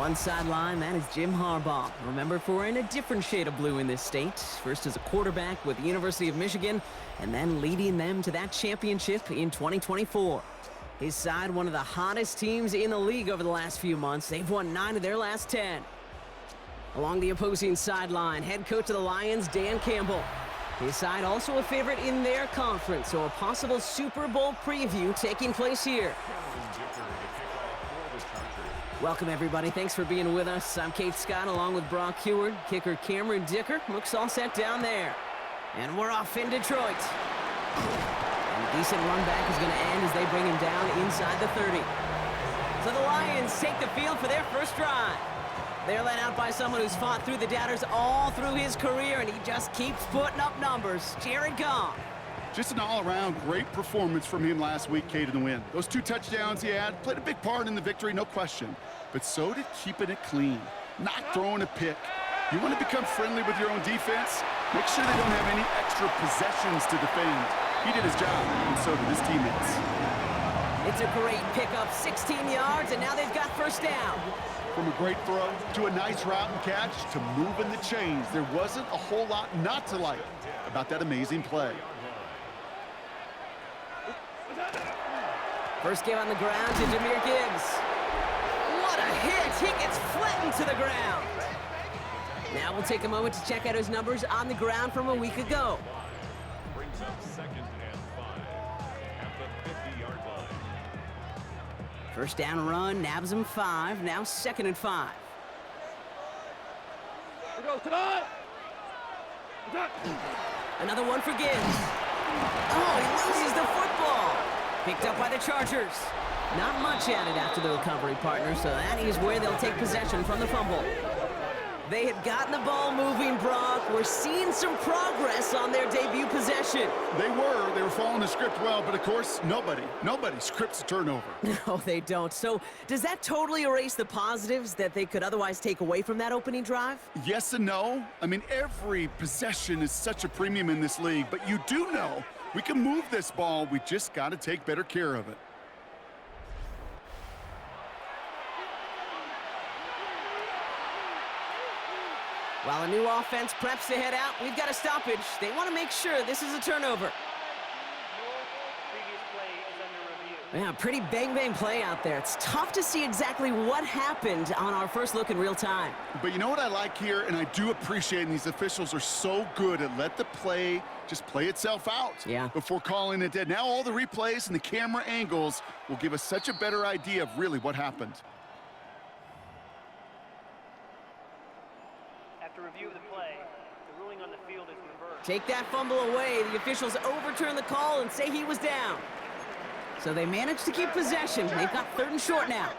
One sideline, that is Jim Harbaugh. Remember, for in a different shade of blue in this state. First as a quarterback with the University of Michigan, and then leading them to that championship in 2024. His side, one of the hottest teams in the league over the last few months. They've won 9 of their last 10. Along the opposing sideline, head coach of the Lions, Dan Campbell. His side also a favorite in their conference, so a possible Super Bowl preview taking place here. Welcome, everybody. Thanks for being with us. I'm Kate Scott, along with Brock Heward. Kicker Cameron Dicker. Looks all set down there. And we're off in Detroit. And a decent run back is going to end as they bring him down inside the 30. So the Lions take the field for their first drive. They're led out by someone who's fought through the doubters all through his career, and he just keeps putting up numbers. Jared Goff. Just an all-around great performance from him last week, Kate, in the win. Those 2 touchdowns he had played a big part in the victory, no question. But so did keeping it clean, not throwing a pick. You want to become friendly with your own defense? Make sure they don't have any extra possessions to defend. He did his job, and so did his teammates. It's a great pickup, 16 yards, and now they've got first down. From a great throw to a nice route and catch to moving the chains, there wasn't a whole lot not to like about that amazing play. First game on the ground to Jahmyr Gibbs. What a hit! He gets flattened to the ground. Now we'll take a moment to check out his numbers on the ground from a week ago. Brings up 2nd and 5 at the 50-yard line. First down run, nabs him 5. Now 2nd and 5. Another one for Gibbs. Oh, he loses the football. Picked up by the Chargers. Not much added after the recovery, partner, so that is where they'll take possession from the fumble. They had gotten the ball moving, Brock. We're seeing some progress on their debut possession. They were following the script well, but of course, nobody scripts a turnover. No, they don't. So does that totally erase the positives that they could otherwise take away from that opening drive? Yes and no. I mean, every possession is such a premium in this league, but you do know we can move this ball. We just got to take better care of it. While a new offense preps to head out, we've got a stoppage. They want to make sure this is a turnover. Yeah, pretty bang-bang play out there. It's tough to see exactly what happened on our first look in real time. But you know what I like here, and I do appreciate, and these officials are so good at let the play just play itself out before calling it dead. Now all the replays and the camera angles will give us such a better idea of really what happened. After review of the play, the ruling on the field is reversed. Take that fumble away. The officials overturn the call and say he was down. So they managed to keep possession. They've got 3rd and short now.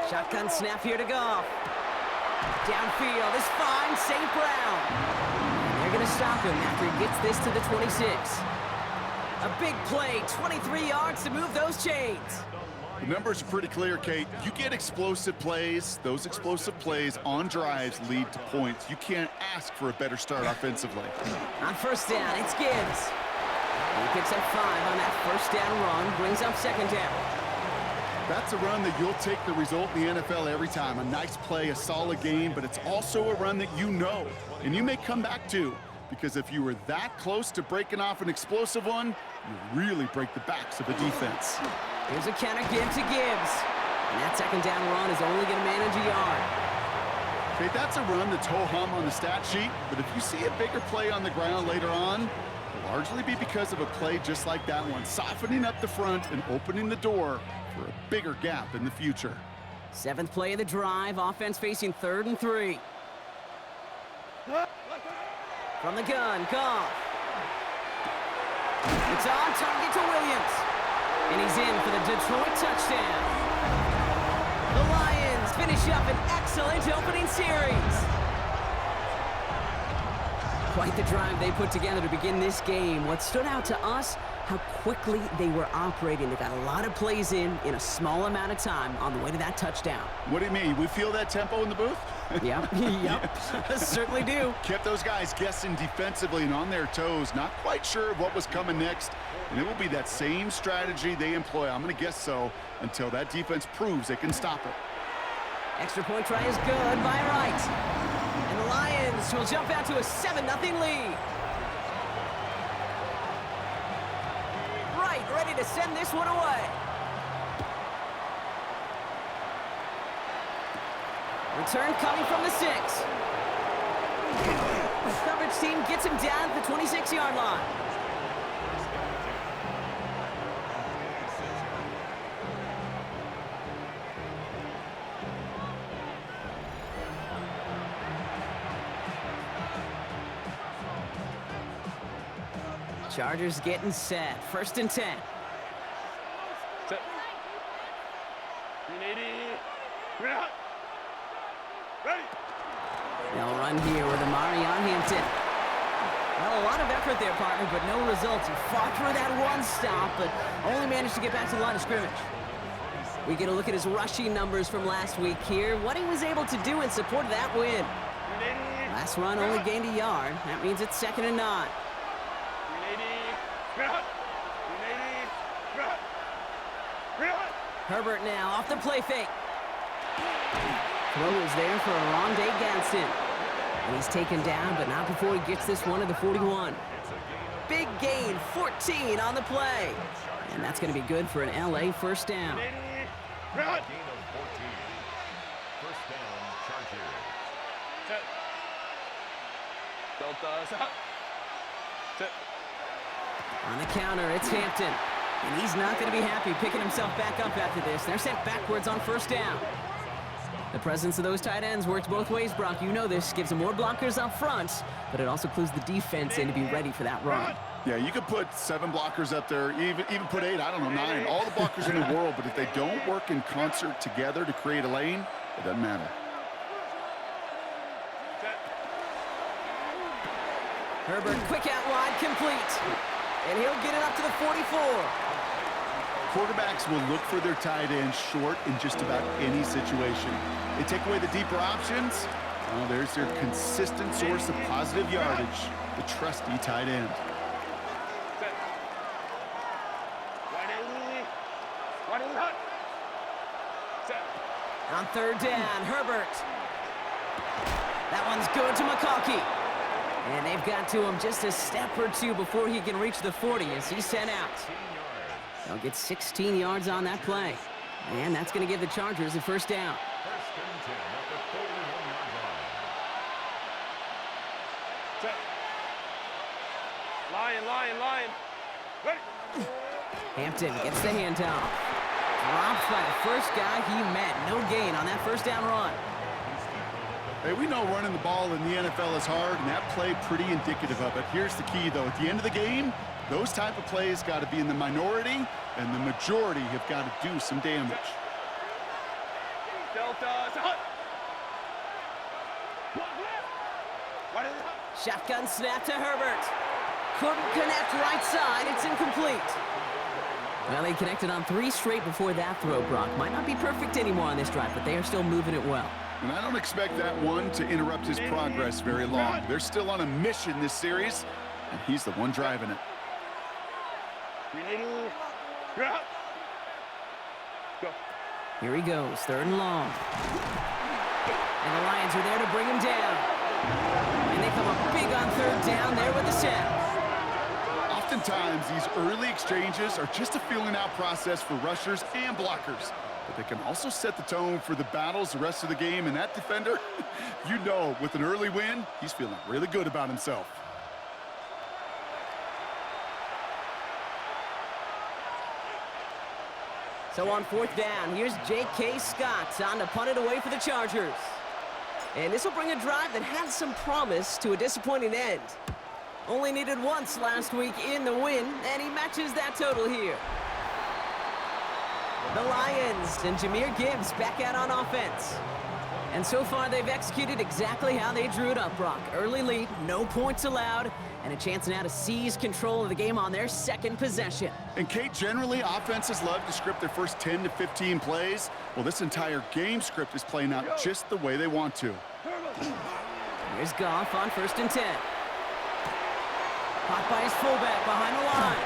Shotgun snap here to Goff. Downfield is fine, St. Brown. And they're going to stop him after he gets this to the 26. A big play, 23 yards to move those chains. The numbers are pretty clear, Kate. You get explosive plays. Those explosive plays on drives lead to points. You can't ask for a better start offensively. On first down, it's Gibbs. He picks up 5 on that first down run, brings up 2nd down. That's a run that you'll take the result in the NFL every time. A nice play, a solid game, but it's also a run that you know, and you may come back to, because if you were that close to breaking off an explosive one, you really break the backs of a defense. Here's a counter give to Gibbs. And that 2nd down run is only going to manage a yard. Okay, that's a run that's ho-hum on the stat sheet, but if you see a bigger play on the ground later on, it'll largely be because of a play just like that one, softening up the front and opening the door for a bigger gap in the future. 7th play of the drive, offense facing 3rd and 3. From the gun, Goff. It's on target to Williams. And he's in for the Detroit touchdown. The Lions finish up an excellent opening series. Quite the drive they put together to begin this game. What stood out to us, how quickly they were operating. They got a lot of plays in a small amount of time on the way to that touchdown. What do you mean? We feel that tempo in the booth? Yep, yep, certainly do. Kept those guys guessing defensively and on their toes, not quite sure of what was coming next. And it will be that same strategy they employ, I'm going to guess so, until that defense proves they can stop it. Extra point try is good by Wright. And the Lions will jump out to a 7-0 lead. Wright ready to send this one away. Return coming from the 6. The coverage team gets him down at the 26-yard line. Chargers getting set. 1st and 10. Set. 380. Ready. They'll run here with Amari on Hampton. Well, a lot of effort there, partner, but no results. He fought through that one stop, but only managed to get back to the line of scrimmage. We get a look at his rushing numbers from last week here. What he was able to do in support of that win. Last run only gained a yard. That means it's 2nd and 9. Herbert now off the play fake. Throw is there for Rondé Gadsden. And he's taken down, but not before he gets this one to the 41. Big gain, 14 on the play. And that's going to be good for an LA 1st down. Gain of 14. 1st down, Chargers. Set. Delta. Set. Set. On the counter, it's Hampton. And he's not going to be happy picking himself back up after this. They're sent backwards on 1st down. The presence of those tight ends works both ways, Brock. You know this. Gives them more blockers up front, but it also clues the defense in to be ready for that run. Yeah, you could put 7 blockers up there, even put 8, I don't know, 9. All the blockers in the world, but if they don't work in concert together to create a lane, it doesn't matter. Herbert, quick out wide, complete. And he'll get it up to the 44. Quarterbacks will look for their tight end short in just about any situation. They take away the deeper options. Well, there's their consistent source of positive yardage, the trusty tight end. On 3rd down, Herbert. That one's good to McConkey. And they've got to him just a step or 2 before he can reach the 40 as he's sent out. They'll get 16 yards on that play. And that's going to give the Chargers a 1st down. 1st and 10 at the 41-yard line. Set. Lion. Ready. Hampton gets the handoff. Dropped by the first guy he met. No gain on that 1st down run. Hey, we know running the ball in the NFL is hard, and that play pretty indicative of it. Here's the key, though. At the end of the game, those type of plays got to be in the minority, and the majority have got to do some damage. Delta. Shotgun snap to Herbert. Couldn't connect right side. It's incomplete. Well, they connected on 3 straight before that throw, Brock. Might not be perfect anymore on this drive, but they are still moving it well. And I don't expect that one to interrupt his progress very long. They're still on a mission this series, and he's the one driving it. Go. Here he goes, 3rd and long. And the Lions are there to bring him down. And they come up big on 3rd down there with the sack. Oftentimes, these early exchanges are just a feeling-out process for rushers and blockers. But they can also set the tone for the battles the rest of the game. And that defender, you know, with an early win, he's feeling really good about himself. So on 4th down, here's J.K. Scott on to punt it away for the Chargers. And this will bring a drive that had some promise to a disappointing end. Only needed once last week in the win, and he matches that total here. The Lions and Jahmyr Gibbs back out on offense. And so far, they've executed exactly how they drew it up, Brock. Early lead, no points allowed, And a chance now to seize control of the game on their second possession. And Kate, generally, offenses love to script their first 10 to 15 plays. Well, this entire game script is playing out just the way they want to. Here's Goff on 1st and 10. Caught by his fullback behind the line.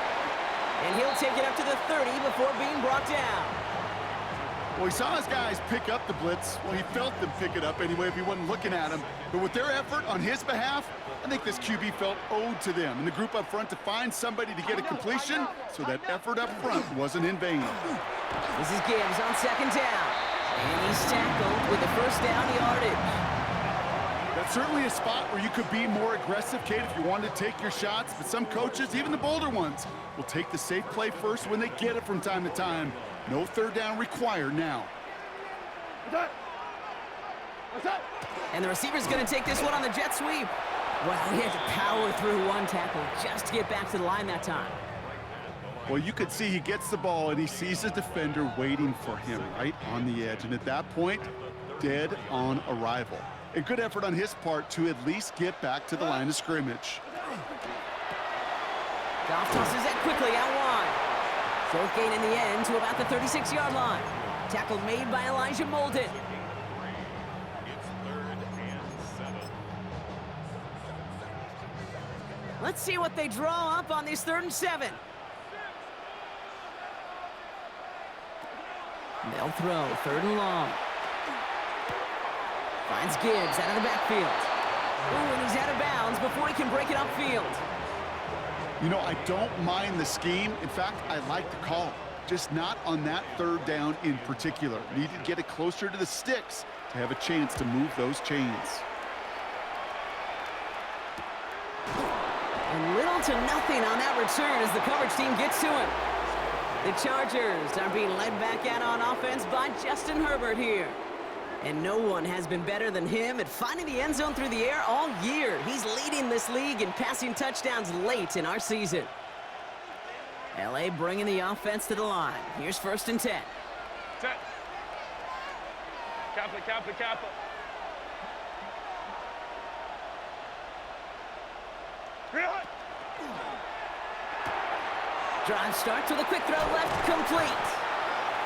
And he'll take it up to the 30 before being brought down. Well, he saw his guys pick up the blitz. Well, he felt them pick it up anyway if he wasn't looking at him. But with their effort on his behalf, I think this QB felt owed to them and the group up front to find somebody to get a completion, so that effort up front wasn't in vain. This is Gibbs on 2nd down. And he's tackled with the first down yardage. That's certainly a spot where you could be more aggressive, Kate, if you wanted to take your shots. But some coaches, even the bolder ones, will take the safe play first when they get it from time to time. No 3rd down required now. And the receiver's going to take this one on the jet sweep. Well, he had to power through one tackle just to get back to the line that time. Well, you could see he gets the ball and he sees a defender waiting for him right on the edge. And at that point, dead on arrival. A good effort on his part to at least get back to the line of scrimmage. Goff tosses it quickly out wide. Short gain in the end to about the 36-yard line. Tackle made by Elijah Molden. It's 3rd and 7. Let's see what they draw up on these 3rd and 7. They'll throw 3rd and long. Finds Gibbs out of the backfield. Ooh, and he's out of bounds before he can break it upfield. You know, I don't mind the scheme. In fact, I like the call. Just not on that 3rd down in particular. Needed to get it closer to the sticks to have a chance to move those chains. And little to nothing on that return as the coverage team gets to him. The Chargers are being led back out on offense by Justin Herbert here. And no one has been better than him at finding the end zone through the air all year. He's leading this league in passing touchdowns late in our season. LA bringing the offense to the line. Here's 1st and 10. Set. Kappa. Drive starts with a quick throw left, complete.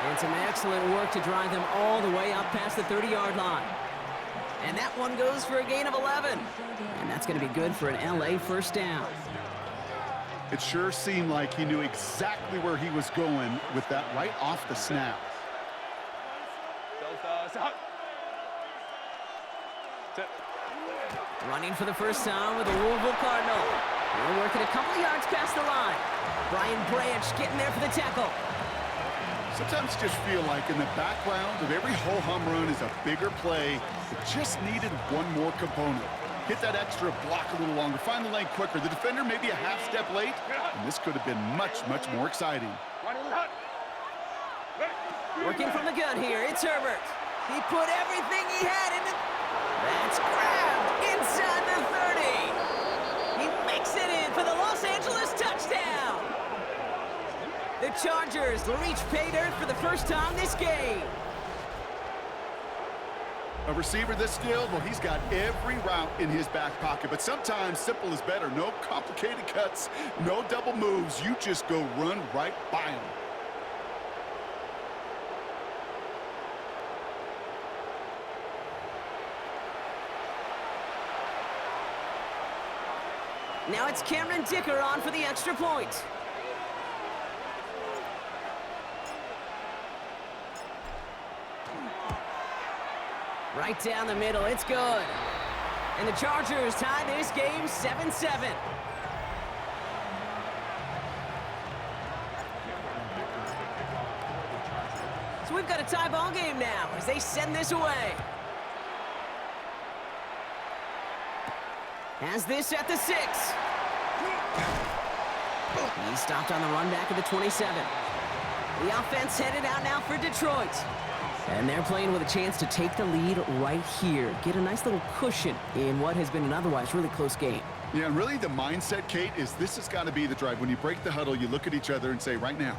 And some excellent work to drive them all the way up past the 30-yard line. And that one goes for a gain of 11. And that's going to be good for an LA 1st down. It sure seemed like he knew exactly where he was going with that right off the snap. Running for the first time with the Louisville Cardinal. They're working a couple yards past the line. Brian Branch getting there for the tackle. Sometimes you just feel like in the background of every ho-hum run is a bigger play that just needed one more component. Hit that extra block a little longer, find the lane quicker. The defender maybe a half step late, and this could have been much, much more exciting. Working from the gun here, it's Herbert. He put everything he had into... That's grabbed inside the 30. He makes it in for the Los Angeles touchdown. The Chargers reach pay dirt for the first time this game. A receiver this skilled, well, he's got every route in his back pocket, but sometimes simple is better. No complicated cuts, no double moves. You just go run right by him. Now it's Cameron Dicker on for the extra point. Right down the middle, it's good. And the Chargers tie this game 7-7. So we've got a tie ball game now as they send this away. Has this at the 6. He's stopped on the run back of the 27. The offense headed out now for Detroit. And they're playing with a chance to take the lead right here. Get a nice little cushion in what has been an otherwise really close game. Yeah, and really the mindset, Kate, is this has got to be the drive. When you break the huddle, you look at each other and say, right now,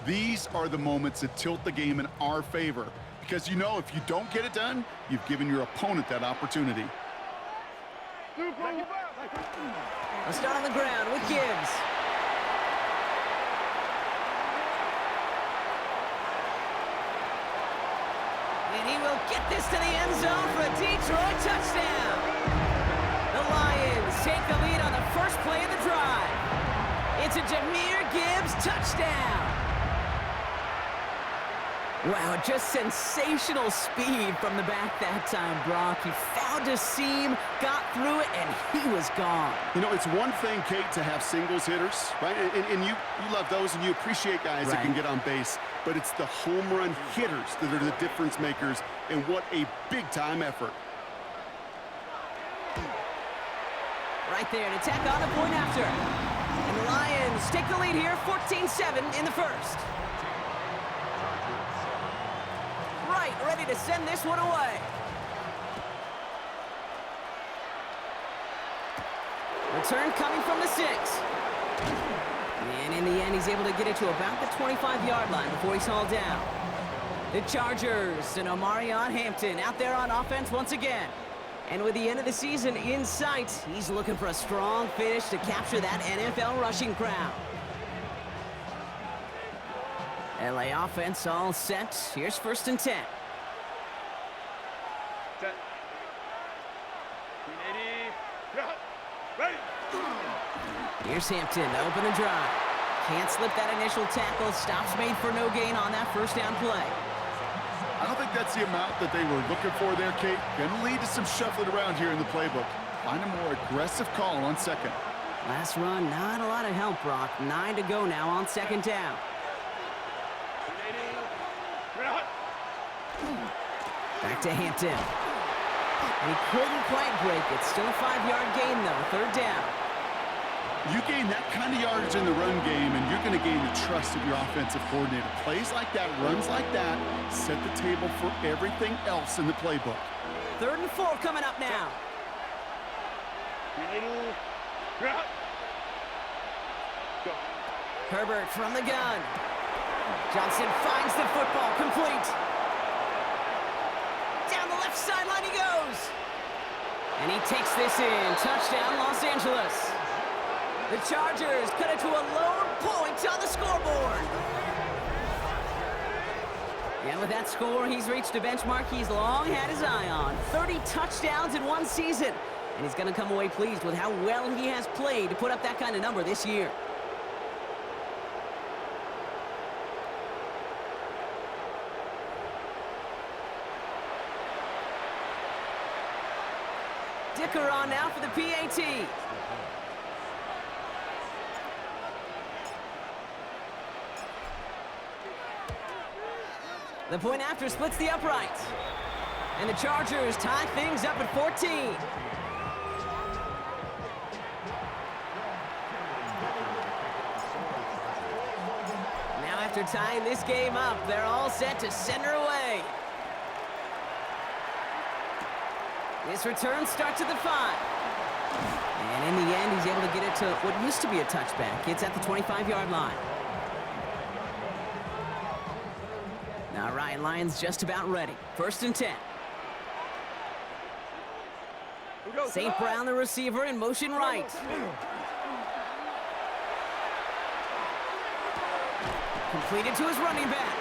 these are the moments that tilt the game in our favor. Because you know if you don't get it done, you've given your opponent that opportunity. A start on the ground with Gibbs. And he will get this to the end zone for a Detroit touchdown. The Lions take the lead on the first play of the drive. It's a Jahmyr Gibbs touchdown. Wow, just sensational speed from the back that time, Brock. He found a seam, got through it, and he was gone. You know, it's one thing, Kate, to have singles hitters, right? And you love those, and you appreciate guys that can get on base. But it's the home run hitters that are the difference makers, and what a big-time effort. Right there to tack on a point after. And the Lions take the lead here, 14-7 in the first. Right, ready to send this one away. Return coming from the 6. And in the end, he's able to get it to about the 25-yard line before he's hauled down. The Chargers and Omarion Hampton out there on offense once again. And with the end of the season in sight, he's looking for a strong finish to capture that NFL rushing crown. LA offense all set. Here's 1st and 10. Here's Hampton to open the drive. Can't slip that initial tackle. Stops made for no gain on that first down play. I don't think that's the amount that they were looking for there, Kate. Going to lead to some shuffling around here in the playbook. Find a more aggressive call on 2nd. Last run, not a lot of help, Brock. 9 to go now on 2nd down. Back to Hampton. And he couldn't quite break it. Still a 5-yard gain, though. 3rd down. You gain that kind of yardage in the run game, and you're going to gain the trust of your offensive coordinator. Plays like that, runs like that, set the table for everything else in the playbook. 3rd and 4 coming up now. Herbert from the gun. Johnson finds the football, complete. Down the left sideline he goes. And he takes this in. Touchdown, Los Angeles. The Chargers cut it to a lower point on the scoreboard. And with that score, he's reached a benchmark he's long had his eye on. 30 touchdowns in one season. And he's going to come away pleased with how well he has played to put up that kind of number this year. Dicker on now for the PAT. The point after splits the uprights. And the Chargers tie things up at 14. Now after tying this game up, they're all set to send her away. This return starts at the 5. And in the end, he's able to get it to what used to be a touchback. It's at the 25-yard line. All right, Lions just about ready. 1st and 10. St. Brown, the receiver, in motion right. Completed to his running back.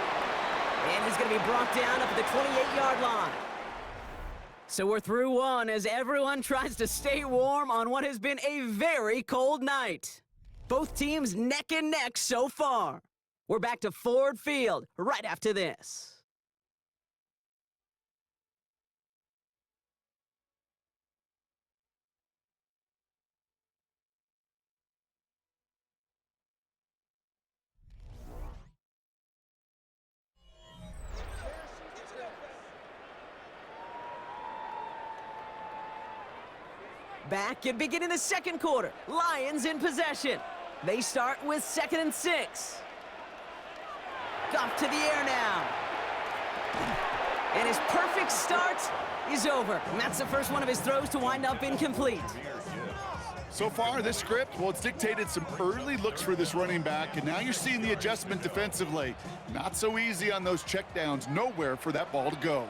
And he's going to be brought down up at the 28-yard line. So we're through one as everyone tries to stay warm on what has been a very cold night. Both teams neck and neck so far. We're back to Ford Field right after this. Back and beginning the second quarter. Lions in possession. They start with 2nd and 6. Off to the air now. And his perfect start is over. And that's the first one of his throws to wind up incomplete. So far, this script, well, it's dictated some early looks for this running back, and now you're seeing the adjustment defensively. Not so easy on those checkdowns. Nowhere for that ball to go.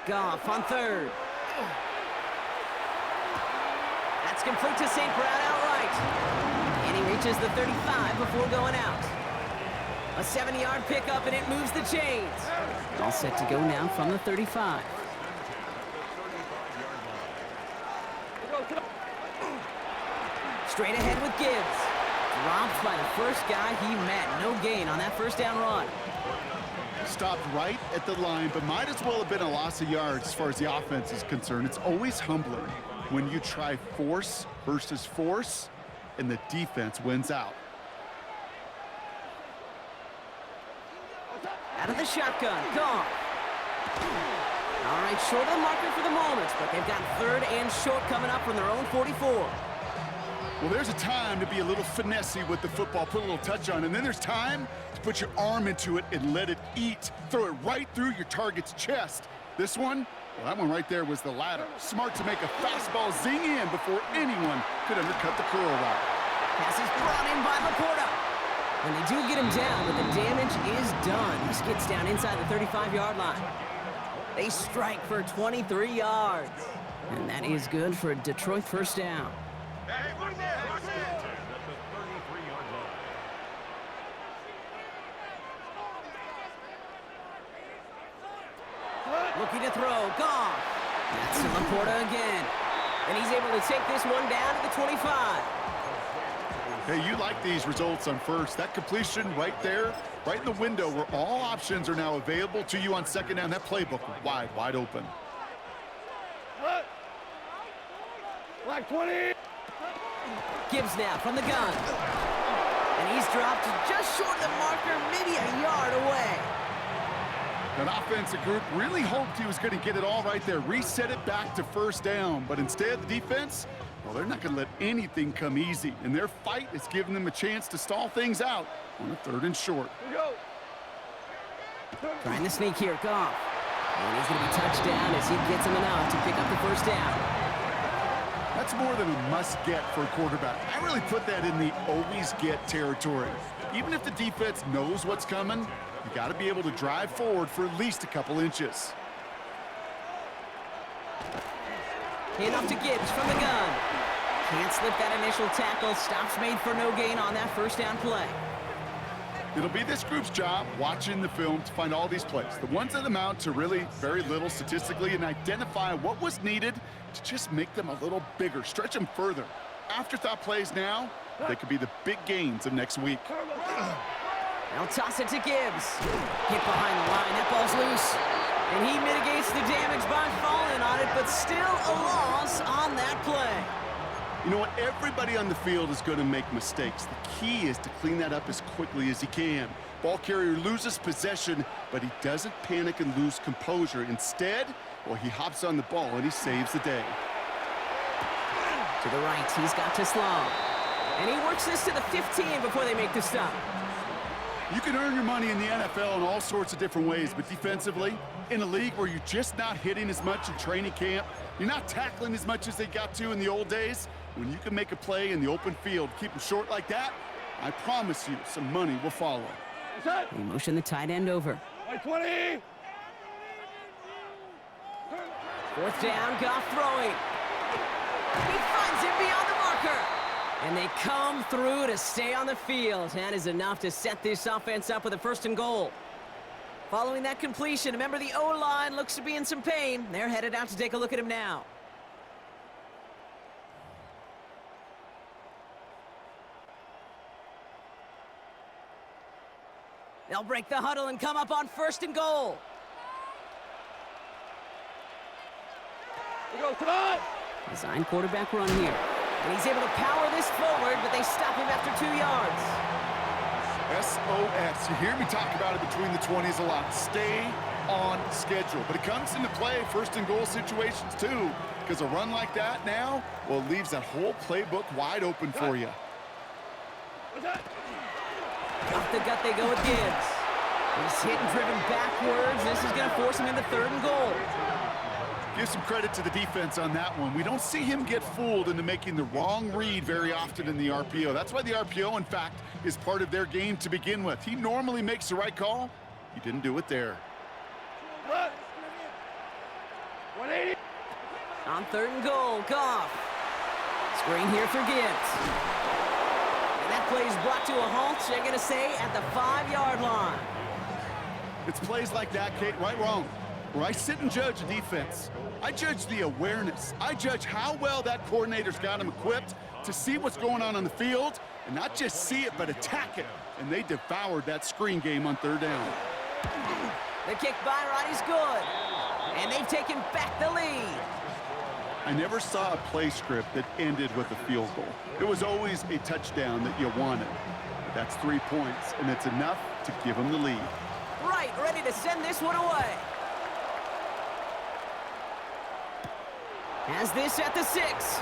Goff on 3rd. That's complete to St. Brown outright. And he reaches the 35 before going out. A 70-yard pickup, and it moves the chains. All set to go now from the 35. Straight ahead with Gibbs. Dropped by the first guy he met. No gain on that first down run. Stopped right at the line, but might as well have been a loss of yards as far as the offense is concerned. It's always humbling when you try force versus force, and the defense wins out. Out of the shotgun, gone. All right, short of the marker for the moment, but they've got third and short coming up from their own 44. Well, there's a time to be a little finessey with the football, put a little touch on, and then there's time to put your arm into it and let it eat. Throw it right through your target's chest. This one, well, that one right there was the latter. Smart to make a fastball zing in before anyone could undercut the curl route. Pass is brought in by Laporta. And they do get him down, but the damage is done. He skids down inside the 35-yard line. They strike for 23 yards. And that is good for a Detroit first down. Looking to throw, gone. That's to Laporta again. And he's able to take this one down to the 25. Hey, you like these results on first. That completion right there, right in the window where all options are now available to you on second down. That playbook wide open. Like 20. Gibbs now from the gun. And he's dropped just short of the marker, maybe a yard away. That offensive group really hoped he was going to get it all right there, reset it back to first down. But instead, the defense, well, they're not going to let anything come easy. And their fight is giving them a chance to stall things out on a third and short. Trying to sneak here, Goff. And he's going to be touched down as he gets him enough to pick up the first down. That's more than a must-get for a quarterback. I really put that in the always-get territory. Even if the defense knows what's coming, you got to be able to drive forward for at least a couple inches. Handoff to Gibbs from the gun. Can't slip that initial tackle. Stops made for no gain on that first down play. It'll be this group's job watching the film to find all these plays. The ones that amount to really very little statistically and identify what was needed to just make them a little bigger, stretch them further. Afterthought plays now, they could be the big gains of next week. Now toss it to Gibbs. Hit behind the line, that ball's loose. And he mitigates the damage by falling on it, but still a loss on that play. You know what? Everybody on the field is going to make mistakes. The key is to clean that up as quickly as he can. Ball carrier loses possession, but he doesn't panic and lose composure. Instead, well, he hops on the ball and he saves the day. To the right, he's got to Sloan. And he works this to the 15 before they make the stop. You can earn your money in the NFL in all sorts of different ways, but defensively, in a league where you're just not hitting as much in training camp, you're not tackling as much as they got to in the old days, when you can make a play in the open field, keep them short like that, I promise you some money will follow. They motion the tight end over. 20. Fourth down, Goff throwing. He finds it beyond the marker. And they come through to stay on the field. That is enough to set this offense up with a first and goal. Following that completion, remember the O-line looks to be in some pain. They're headed out to take a look at him now. They'll break the huddle and come up on first and goal. Design quarterback run here. And he's able to power this forward, but they stop him after 2 yards. SOS. You hear me talk about it between the 20s a lot. Stay on schedule. But it comes into play first and goal situations too, because a run like that now, well, it leaves that whole playbook wide open for you. Off the gut they go with Gibbs. He's hit and driven backwards. This is going to force him into third and goal. Give some credit to the defense on that one. We don't see him get fooled into making the wrong read very often in the RPO. That's why the RPO, in fact, is part of their game to begin with. He normally makes the right call. He didn't do it there. 180. On 3rd and goal, Goff. Screen here for Gibbs. And that play's brought to a halt, they're going to say, at the 5-yard line. It's plays like that, Kate, right, wrong, where I sit and judge a defense. I judge the awareness. I judge how well that coordinator's got him equipped to see what's going on the field, and not just see it, but attack it. And they devoured that screen game on 3rd down. The kick by Roddy's good. And they've taken back the lead. I never saw a play script that ended with a field goal. It was always a touchdown that you wanted. But that's 3 points, and it's enough to give them the lead. Right, ready to send this one away. Has this at the 6.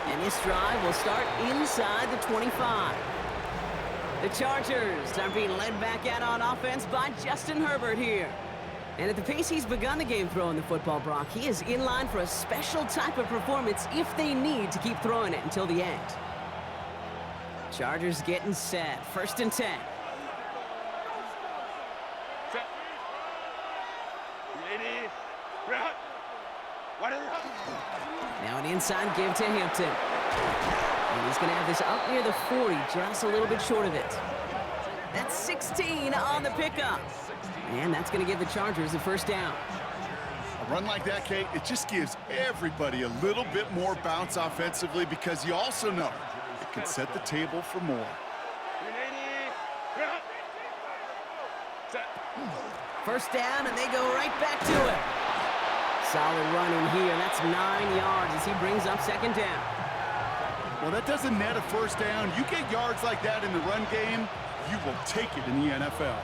And this drive will start inside the 25. The Chargers are being led back out on offense by Justin Herbert here. And at the pace he's begun the game throwing the football, Brock, he is in line for a special type of performance if they need to keep throwing it until the end. Chargers getting set. 1st and 10. Set. Ready. Right. What is it? Now an inside give to Hampton. And he's going to have this up near the 40, just a little bit short of it. That's 16 on the pickup. And that's going to give the Chargers a 1st down. A run like that, Kate, it just gives everybody a little bit more bounce offensively because you also know it can set the table for more. Set. 1st down, and they go right back to it. Solid run in here, and that's 9 yards as he brings up 2nd down. Well, that doesn't net a 1st down. You get yards like that in the run game, you will take it in the NFL.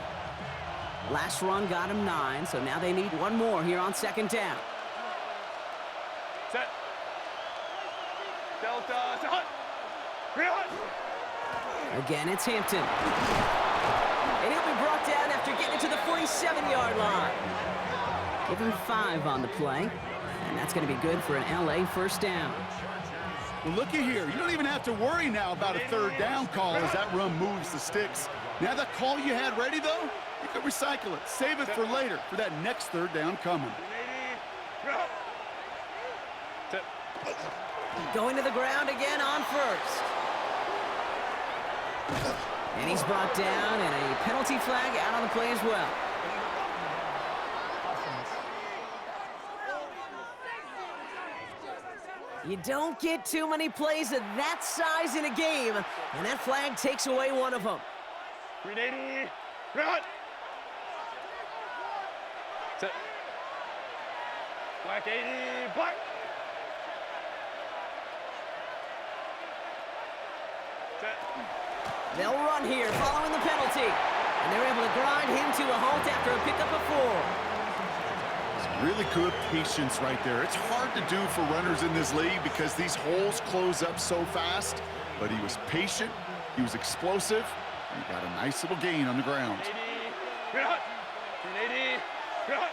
Last run got him 9, so now they need one more here on 2nd down. Set. Delta. Set. Right. Again, it's Hampton. And he'll be brought down after getting it to the 47-yard line. Give him 5 on the play, and that's going to be good for an LA 1st down. Well, looky here. You don't even have to worry now about a 3rd down call as that run moves the sticks. Now that call you had ready, though, you can recycle it. Save it for later, for that next 3rd down coming. Set. Going to the ground again on 1st. And he's brought down, and a penalty flag out on the play as well. You don't get too many plays of that size in a game, and that flag takes away one of them. 380. Right. Set. Black 80. Black. Set. They'll run here following the penalty, and they're able to grind him to a halt after a pickup of 4. Really good patience right there. It's hard to do for runners in this league because these holes close up so fast, but he was patient, he was explosive, and he got a nice little gain on the ground. 80. Right. 380. Right.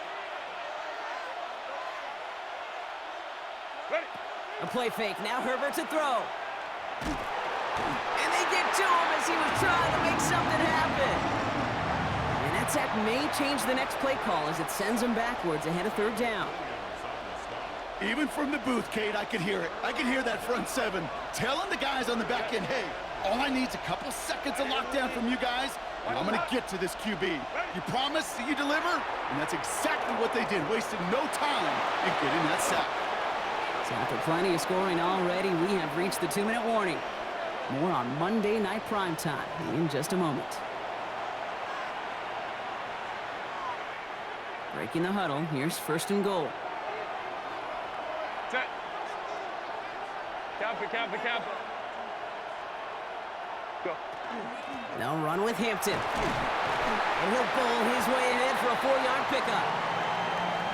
Ready. A play fake, now Herbert to throw. And they get to him as he was trying to make something happen. And that sack may change the next play call as it sends him backwards ahead of 3rd down. Even from the booth, Kate, I could hear it. I could hear that front 7 telling the guys on the back end, hey, all I need is a couple seconds of lockdown from you guys, and I'm going to get to this QB. You promise that you deliver? And that's exactly what they did, wasted no time in getting that sack. So after plenty of scoring already, we have reached the 2-minute warning. More on Monday Night Primetime in just a moment. Breaking the huddle, here's 1st and goal. Set. Camp. Go. They'll run with Hampton. And he'll bowl his way ahead for a 4-yard pickup.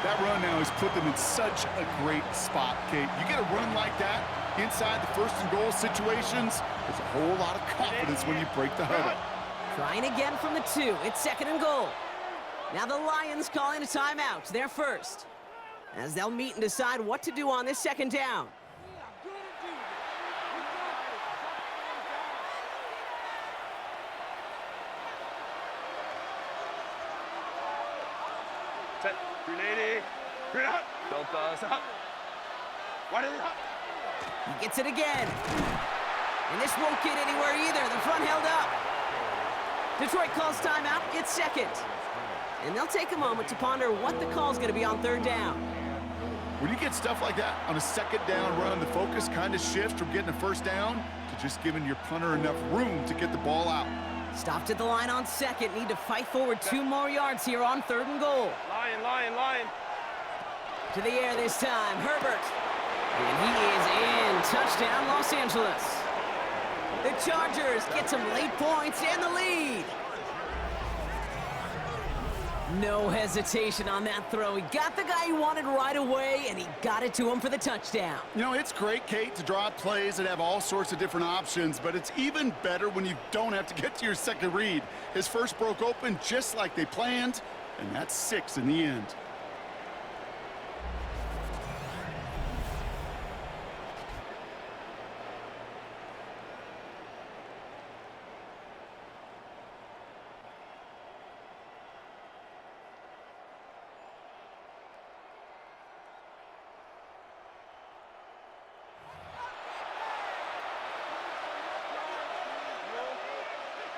That run now has put them in such a great spot, Kate. You get a run like that inside the 1st and goal situations, there's a whole lot of confidence when you break the huddle. Trying again from the 2. It's 2nd and goal. Now the Lions calling a timeout. They're first. As they'll meet and decide what to do on this 2nd down. Set. 380. Right. Delta. Set. Why did it? He gets it again. And this won't get anywhere either. The front held up. Detroit calls timeout. It's second. And they'll take a moment to ponder what the call's going to be on third down. When you get stuff like that on a second down run, the focus kind of shifts from getting a first down to just giving your punter enough room to get the ball out. Stopped at the line on second. Need to fight forward 2 more yards here on 3rd and goal. Lion. To the air this time, Herbert. And he is in. Touchdown, Los Angeles. The Chargers get some late points and the lead. No hesitation on that throw. He got the guy he wanted right away, and he got it to him for the touchdown. You know, it's great, Kate, to draw up plays that have all sorts of different options, but it's even better when you don't have to get to your second read. His first broke open just like they planned, and that's 6 in the end.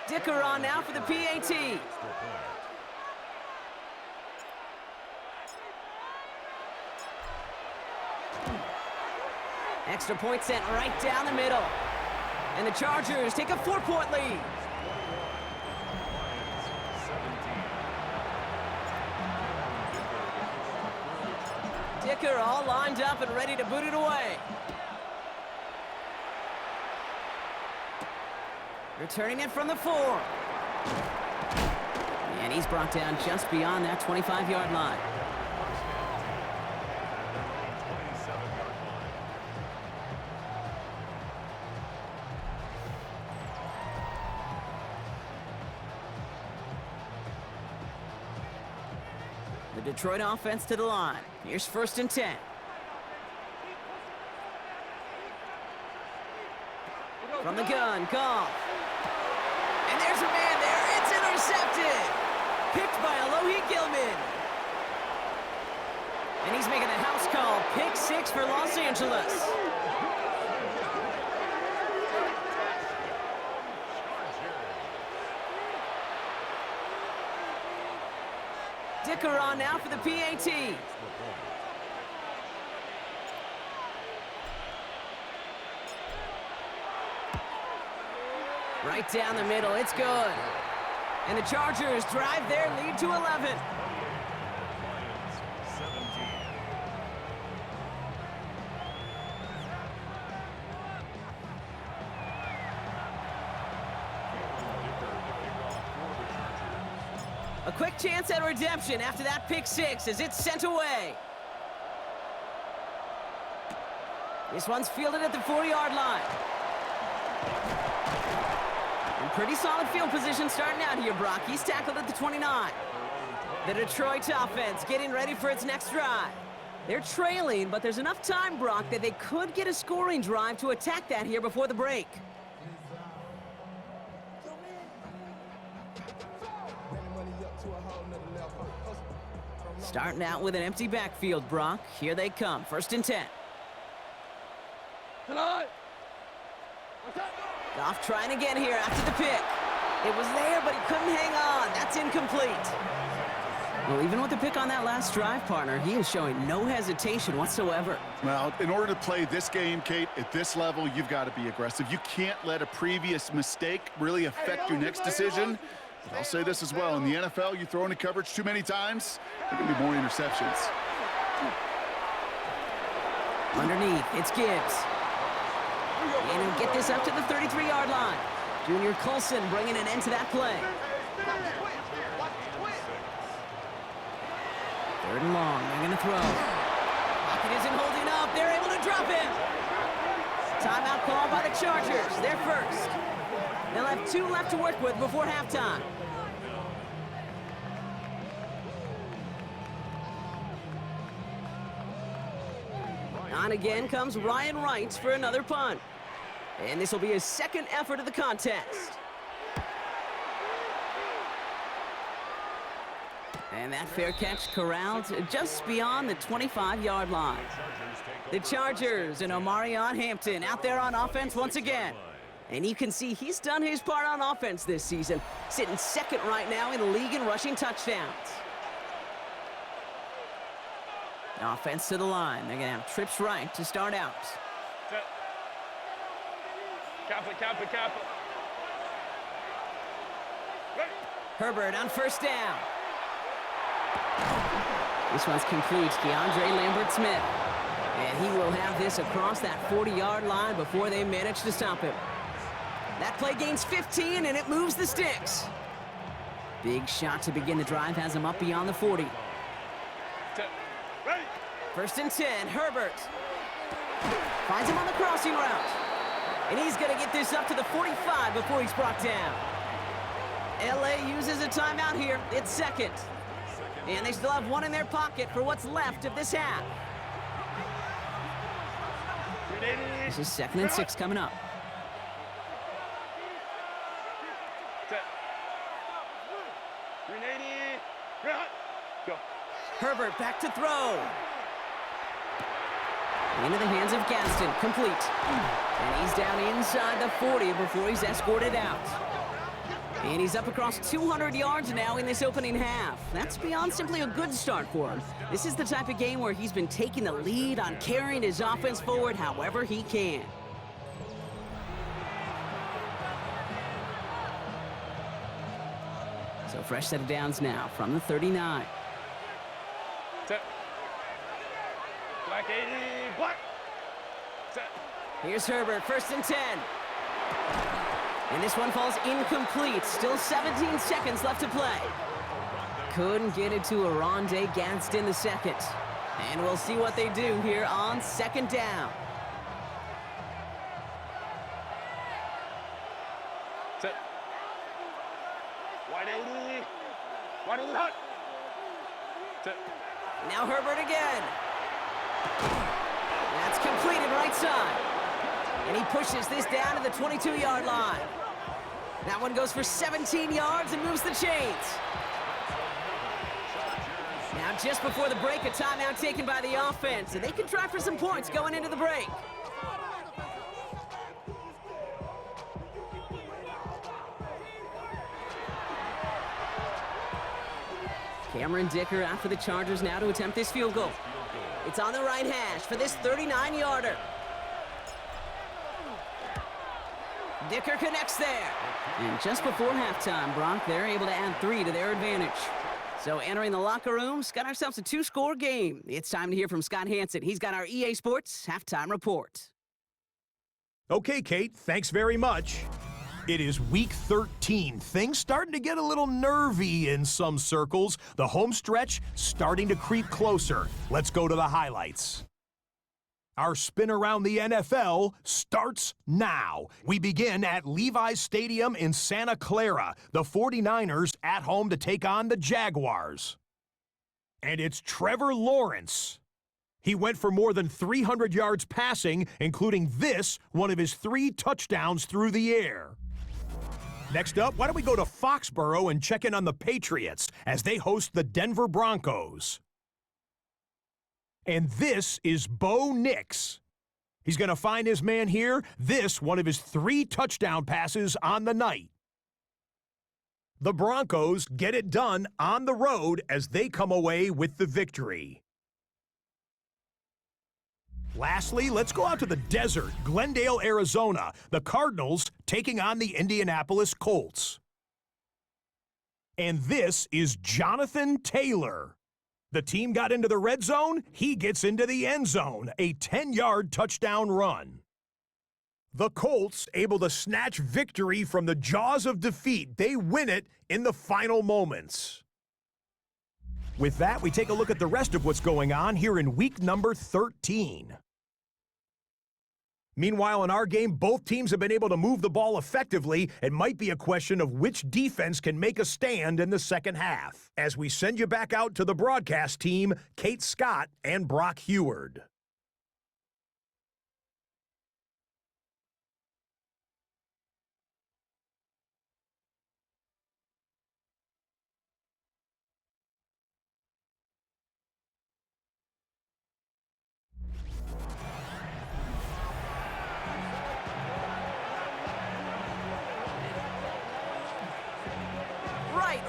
Dicker on now for the PAT. Extra point sent right down the middle. And the Chargers take a 4-point lead. Dicker all lined up and ready to boot it away. Returning it from the 4. And he's brought down just beyond that 25-yard line. The Detroit offense to the line. Here's 1st and 10. From the gun, Goff. And there's a man there. It's intercepted. Picked by Alohi Gilman. And he's making a house call. Pick 6 for Los Angeles. Dicker on now for the PAT. Right down the middle, it's good. And the Chargers drive their lead to 11. A quick chance at redemption after that pick 6 as it's sent away. This one's fielded at the 40-yard line. And pretty solid field position starting out here, Brock. He's tackled at the 29. The Detroit offense getting ready for its next drive. They're trailing, but there's enough time, Brock, that they could get a scoring drive to attack that here before the break. Starting out with an empty backfield, Brock. Here they come, 1st and 10. Goff trying again here after the pick. It was there, but he couldn't hang on. That's incomplete. Well, even with the pick on that last drive, partner, he is showing no hesitation whatsoever. Well, in order to play this game, Kate, at this level, you've got to be aggressive. You can't let a previous mistake really affect your next decision. But I'll say this as well. In the NFL, you throw into coverage too many times, there can be more interceptions. Underneath, it's Gibbs. And he'll get this up to the 33-yard line. Junior Colson bringing an end to that play. 3rd and long, they're going to throw. Pocket isn't holding up. They're able to drop him. Timeout call by the Chargers. They're first. They'll have 2 left to work with before halftime. On again comes Ryan Wright for another punt. And this will be his 2nd effort of the contest. And that fair catch corralled just beyond the 25-yard line. The Chargers and Omarion Hampton out there on offense once again. And you can see he's done his part on offense this season, sitting second right now in the league in rushing touchdowns. Offense to the line. They're going to have trips right to start out. Set. Kappa. Ready. Herbert on first down. This one's complete. DeAndre Lambert-Smith. And he will have this across that 40-yard line before they manage to stop him. That play gains 15, and it moves the sticks. Big shot to begin the drive has him up beyond the 40. Set. Ready. First and 10, Herbert. Finds him on the crossing route. And he's going to get this up to the 45 before he's brought down. LA uses a timeout here. It's second. And they still have one in their pocket for what's left of this half. This is 2nd and 6 coming up. Set. 380. Go. Herbert back to throw. Into the hands of Gaston, complete. And he's down inside the 40 before he's escorted out. And he's up across 200 yards now in this opening half. That's beyond simply a good start for him. This is the type of game where he's been taking the lead on carrying his offense forward however he can. So fresh set of downs now from the 39. Set. Black 80. Black. Set. Here's Herbert, first and 10. And this one falls incomplete. Still 17 seconds left to play. Couldn't get it to Aronde Gadsden the second. And we'll see what they do here on second down. Set. Wide 80. Wide 80 hot. Set. Now Herbert again. That's completed right side. And he pushes this down to the 22-yard line. That one goes for 17 yards and moves the chains. Now just before the break, a timeout taken by the offense, and they can try for some points going into the break. Cameron Dicker out for the Chargers now to attempt this field goal. It's on the right hash for this 39-yarder. Dicker connects there. And just before halftime, Brock, they're able to add 3 to their advantage. So entering the locker rooms, got ourselves a 2-score game. It's time to hear from Scott Hansen. He's got our EA Sports halftime report. Okay, Kate, thanks very much. It is week 13. Things starting to get a little nervy in some circles. The home stretch starting to creep closer. Let's go to the highlights. Our spin around the NFL starts now. We begin at Levi's Stadium in Santa Clara. The 49ers at home to take on the Jaguars. And it's Trevor Lawrence. He went for more than 300 yards passing, including this, one of his 3 touchdowns through the air. Next up, why don't we go to Foxborough and check in on the Patriots as they host the Denver Broncos. And this is Bo Nix. He's going to find his man here. This, one of his 3 touchdown passes on the night. The Broncos get it done on the road as they come away with the victory. Lastly, let's go out to the desert, Glendale, Arizona. The Cardinals taking on the Indianapolis Colts. And this is Jonathan Taylor. The team got into the red zone, he gets into the end zone, a 10-yard touchdown run. The Colts able to snatch victory from the jaws of defeat. They win it in the final moments. With that, we take a look at the rest of what's going on here in week number 13. Meanwhile, in our game, both teams have been able to move the ball effectively. It might be a question of which defense can make a stand in the second half. As we send you back out to the broadcast team, Kate Scott and Brock Heward.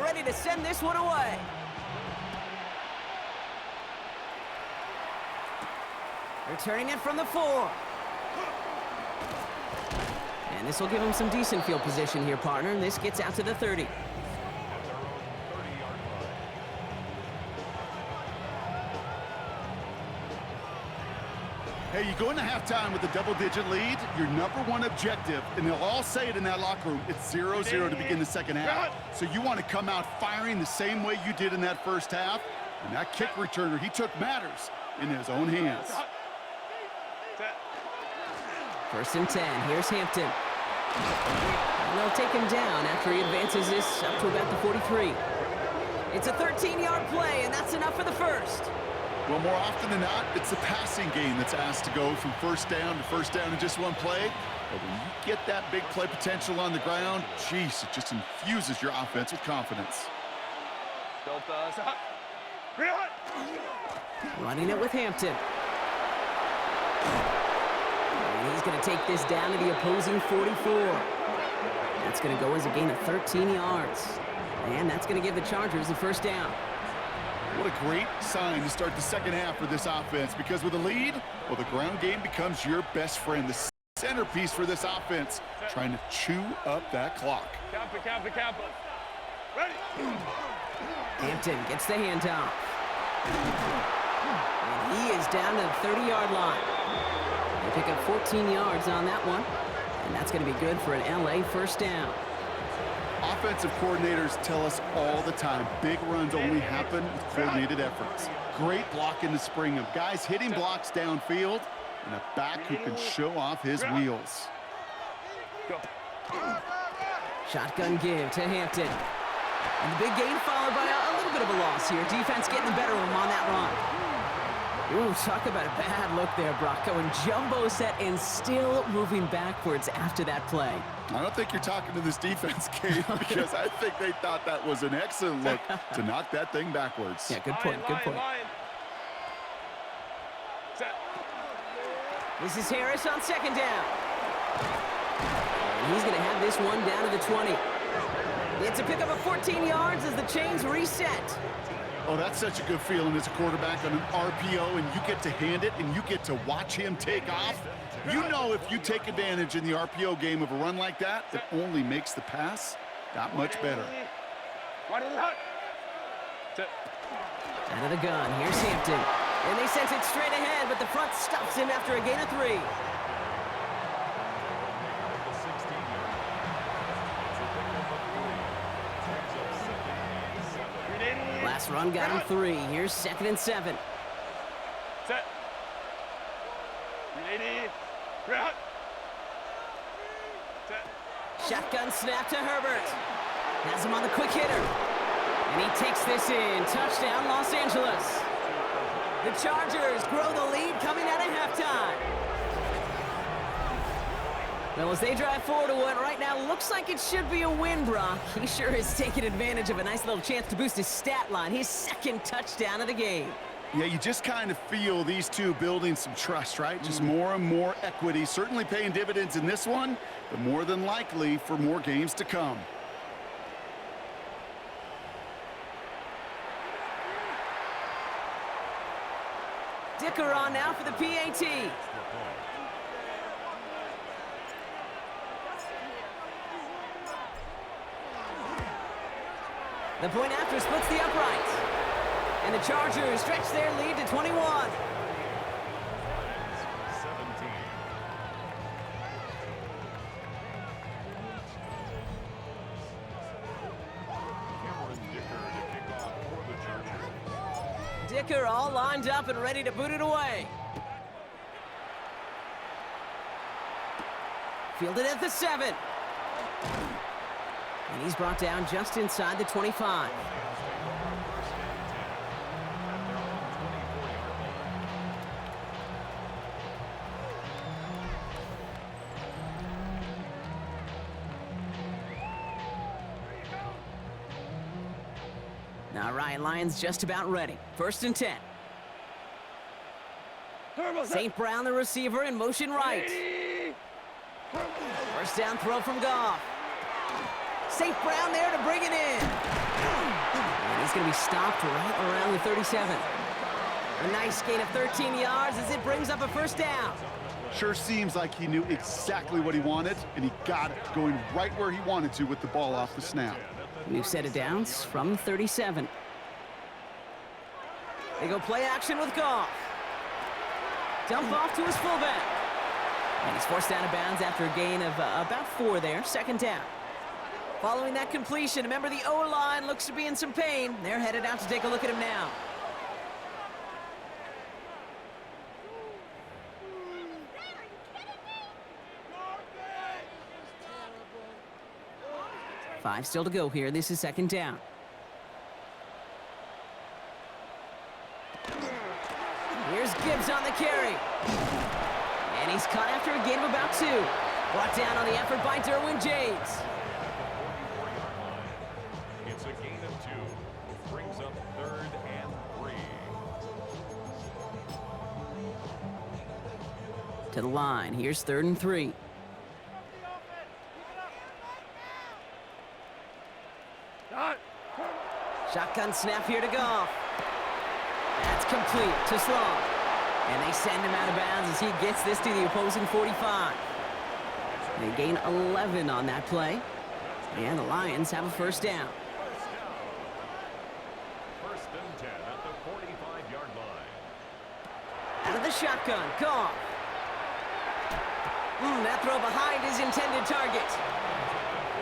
ready to send this one away. Returning it from the 4. And this will give him some decent field position here, partner. And this gets out to the 30. At their own 30-yard line. Hey, you go into halftime with a double-digit lead, your number one objective, and they'll all say it in that locker room, it's 0-0 to begin the second half. So you want to come out firing the same way you did in that first half. And that kick returner, he took matters in his own hands. 1st and 10. Here's Hampton. And they'll take him down after he advances this up to about the 43. It's a 13-yard play, and that's enough for the first. Well, more often than not, it's the passing game that's asked to go from first down in just one play. But when you get that big play potential on the ground, geez, it just infuses your offense with confidence. Running it with Hampton. And he's going to take this down to the opposing 44. That's going to go as a gain of 13 yards. And that's going to give the Chargers the first down. What a great sign to start the second half for this offense, because with a lead, well, the ground game becomes your best friend, the centerpiece for this offense, trying to chew up that clock. Ready. Hampton gets the handoff. And he is down to the 30-yard line. They pick up 14 yards on that one, and that's going to be good for an LA first down. Offensive coordinators tell us all the time, big runs only happen with coordinated efforts. Great block in the spring of guys hitting blocks downfield, and a back who can show off his wheels. Shotgun give to Hampton. And the big gain followed by a little bit of a loss here. Defense getting the better of him on that run. Ooh, talk about a bad look there, Brock. Going jumbo set and still moving backwards after that play. I don't think you're talking to this defense, Kate, because I think they thought that was an excellent look to knock that thing backwards. Yeah, good point, good point. This is Harris on second down. And he's going to have this one down to the 20. It's a pickup of 14 yards as the chains reset. Oh, that's such a good feeling as a quarterback on an RPO, and you get to hand it, and you get to watch him take off. You know if you take advantage in the RPO game of a run like that, it only makes the pass that much better. Out of the gun, here's Hampton. And they sent it straight ahead, but the front stops him after a gain of 3. Last run got him 3. Here's 2nd and 7. Set. Ready. Set. Shotgun snap to Herbert. Has him on the quick hitter. And he takes this in. Touchdown, Los Angeles. The Chargers grow the lead coming out of halftime. Well, as they drive forward to what right now looks like it should be a win, Brock, he sure has taken advantage of a nice little chance to boost his stat line. His 2nd touchdown of the game. Yeah, you just kind of feel these two building some trust, right? Just more and more equity, certainly paying dividends in this one, but more than likely for more games to come. Dicker on now for the PAT. The point after splits the uprights. And the Chargers stretch their lead to 21. Dicker all lined up and ready to boot it away. Fielded at the 7. And he's brought down just inside the 25. All right, Lions just about ready. 1st and 10. St. Brown, the receiver, in motion right. First down throw from Goff. St. Brown there to bring it in. And he's going to be stopped right around the 37. A nice gain of 13 yards as it brings up a first down. Sure seems like he knew exactly what he wanted, and he got it, going right where he wanted to with the ball off the snap. New set of downs from 37. They go play action with Goff. Dump off to his fullback. And he's forced out of bounds after a gain of about 4 there, second down. Following that completion, remember the O-line looks to be in some pain. They're headed out to take a look at him now. Five still to go here. This is second down. Here's Gibbs on the carry. And he's caught after a gain of about 2. Brought down on the effort by Derwin James. It's a gain of 2. Brings up 3rd and 3. To the line. Here's 3rd and 3. Shotgun snap here to Goff. That's complete to Sloan. And they send him out of bounds as he gets this to the opposing 45. They gain 11 on that play. And the Lions have a first down. First and 10 at the 45-yard line. Out of the shotgun, Goff. That throw behind his intended target.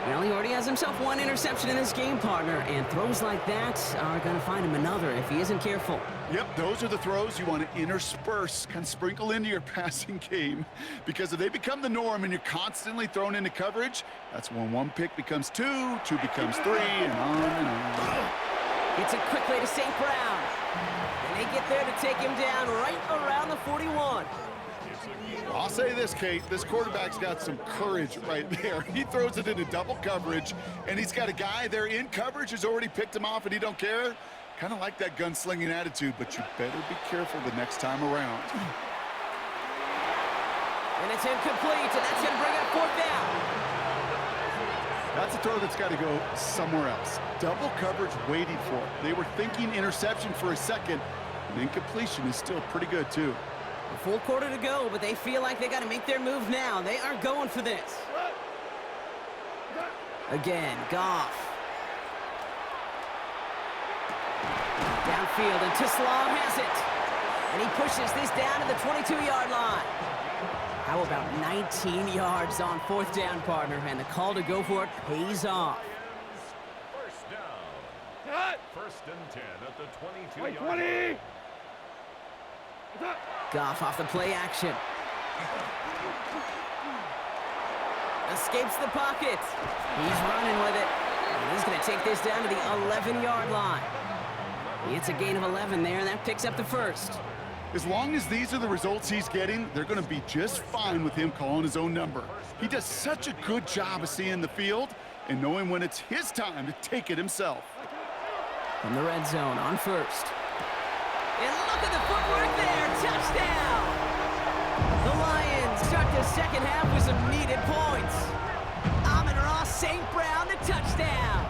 Well, he already has himself 1 interception in this game, partner, and throws like that are going to find him another if he isn't careful. Yep, those are the throws you want to intersperse, kind of sprinkle into your passing game, because if they become the norm and you're constantly thrown into coverage, that's when 1 pick becomes 2, 2 becomes 3, and on and on. It's a quick way to St. Brown. And they get there to take him down right around the 41. Well, I'll say this, Kate, this quarterback's got some courage right there. He throws it into double coverage, and he's got a guy there in coverage who's already picked him off, and he don't care. Kind of like that gunslinging attitude, but you better be careful the next time around. And it's incomplete, and that's going to bring up 4th down. That's a throw that's got to go somewhere else. Double coverage waiting for it. They were thinking interception for a second, and incompletion is still pretty good, too. A full quarter to go, but they feel like they got to make their move now. They are going for this. Again, Goff. Downfield, and Tislam has it. And he pushes this down to the 22-yard line. How about 19 yards on 4th down, partner? And the call to go for it pays off. First down. First and 10 at the 22-yard line. Goff off the play action. Escapes the pocket. He's running with it. And he's going to take this down to the 11-yard line. It's a gain of 11 there, and that picks up the first. As long as these are the results he's getting, they're going to be just fine with him calling his own number. He does such a good job of seeing the field and knowing when it's his time to take it himself. From the red zone on first. And look at the footwork there. Touchdown! The Lions start the second half with some needed points. Amon-Ra St. Brown, the touchdown.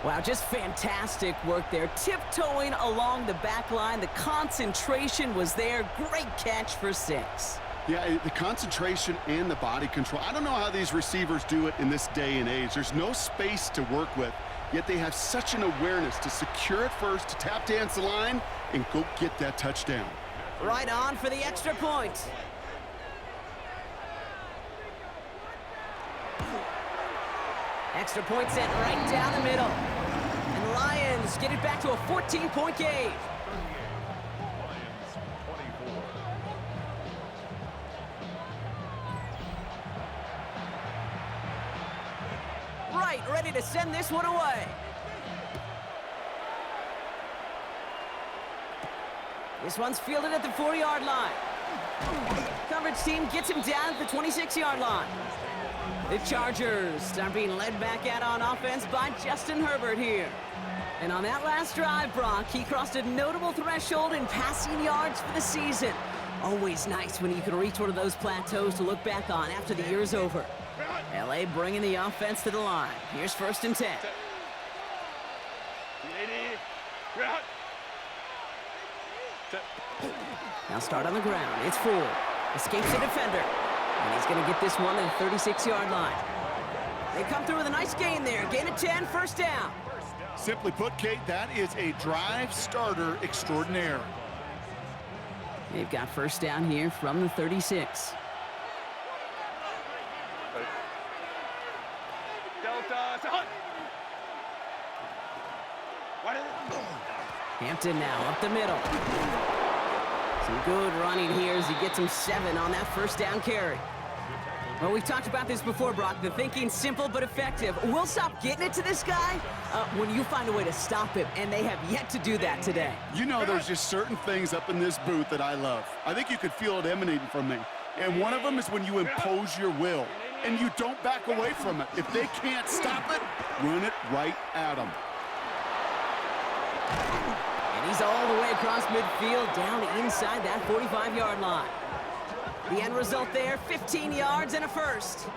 Wow, just fantastic work there. Tiptoeing along the back line. The concentration was there. Great catch for 6. Yeah, the concentration and the body control. I don't know how these receivers do it in this day and age. There's no space to work with, yet they have such an awareness to secure it first, to tap dance the line, and go get that touchdown. Right on for the extra point. Extra point sent right down the middle. And the Lions get it back to a 14-point game. Lions 24. Right, ready to send this one away. This one's fielded at the 4-yard line. Coverage team gets him down at the 26-yard line. The Chargers are being led back out on offense by Justin Herbert here. And on that last drive, Brock, he crossed a notable threshold in passing yards for the season. Always nice when you can reach one of those plateaus to look back on after the year's over. LA bringing the offense to the line. Here's 1st and 10. Now start on the ground. It's Ford. Escapes the defender. And he's going to get this one to the 36-yard line. They come through with a nice gain there. Gain of 10, 1st down. Simply put, Kate, that is a drive starter extraordinaire. They've got 1st down here from the 36. Hampton now up the middle. Some good running here as he gets him 7 on that 1st down carry. Well, we've talked about this before, Brock. The thinking's simple but effective. We'll stop getting it to this guy when you find a way to stop him, and they have yet to do that today. You know, there's just certain things up in this booth that I love. I think you could feel it emanating from me. And one of them is when you impose your will, and you don't back away from it. If they can't stop it, run it right at them. And he's all the way across midfield, down inside that 45-yard line. The end result there, 15 yards and a 1st.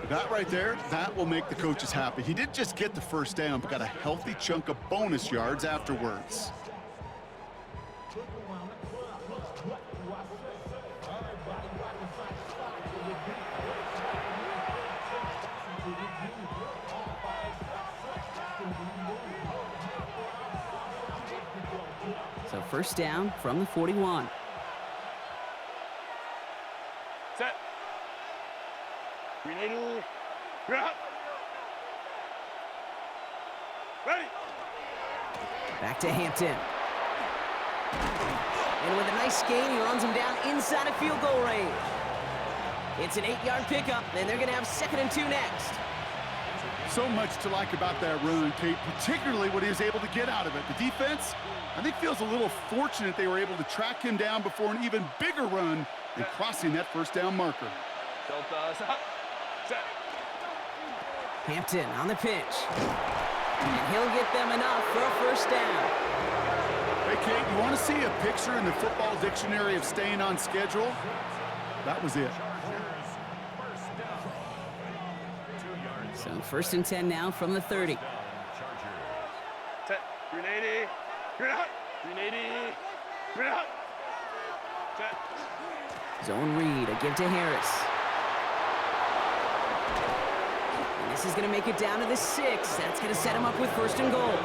That right there, that will make the coaches happy. He didn't just get the 1st down, but got a healthy chunk of bonus yards afterwards. So 1st down from the 41. Set. Ready. Back to Hampton. And with a nice gain, he runs him down inside of field goal range. It's an 8-yard pickup, and they're going to have 2nd and 2 next. So much to like about that run, Kate, particularly what he was able to get out of it. The defense, I think, feels a little fortunate they were able to track him down before an even bigger run and crossing that 1st down marker. Hampton on the pitch. And he'll get them enough for a 1st down. Hey, Kate, you want to see a picture in the football dictionary of staying on schedule? That was it. So 1st and 10 now from the 30. Set. Grenade. Set. Zone read, a give to Harris. And this is going to make it down to the 6. That's going to set him up with 1st and goal.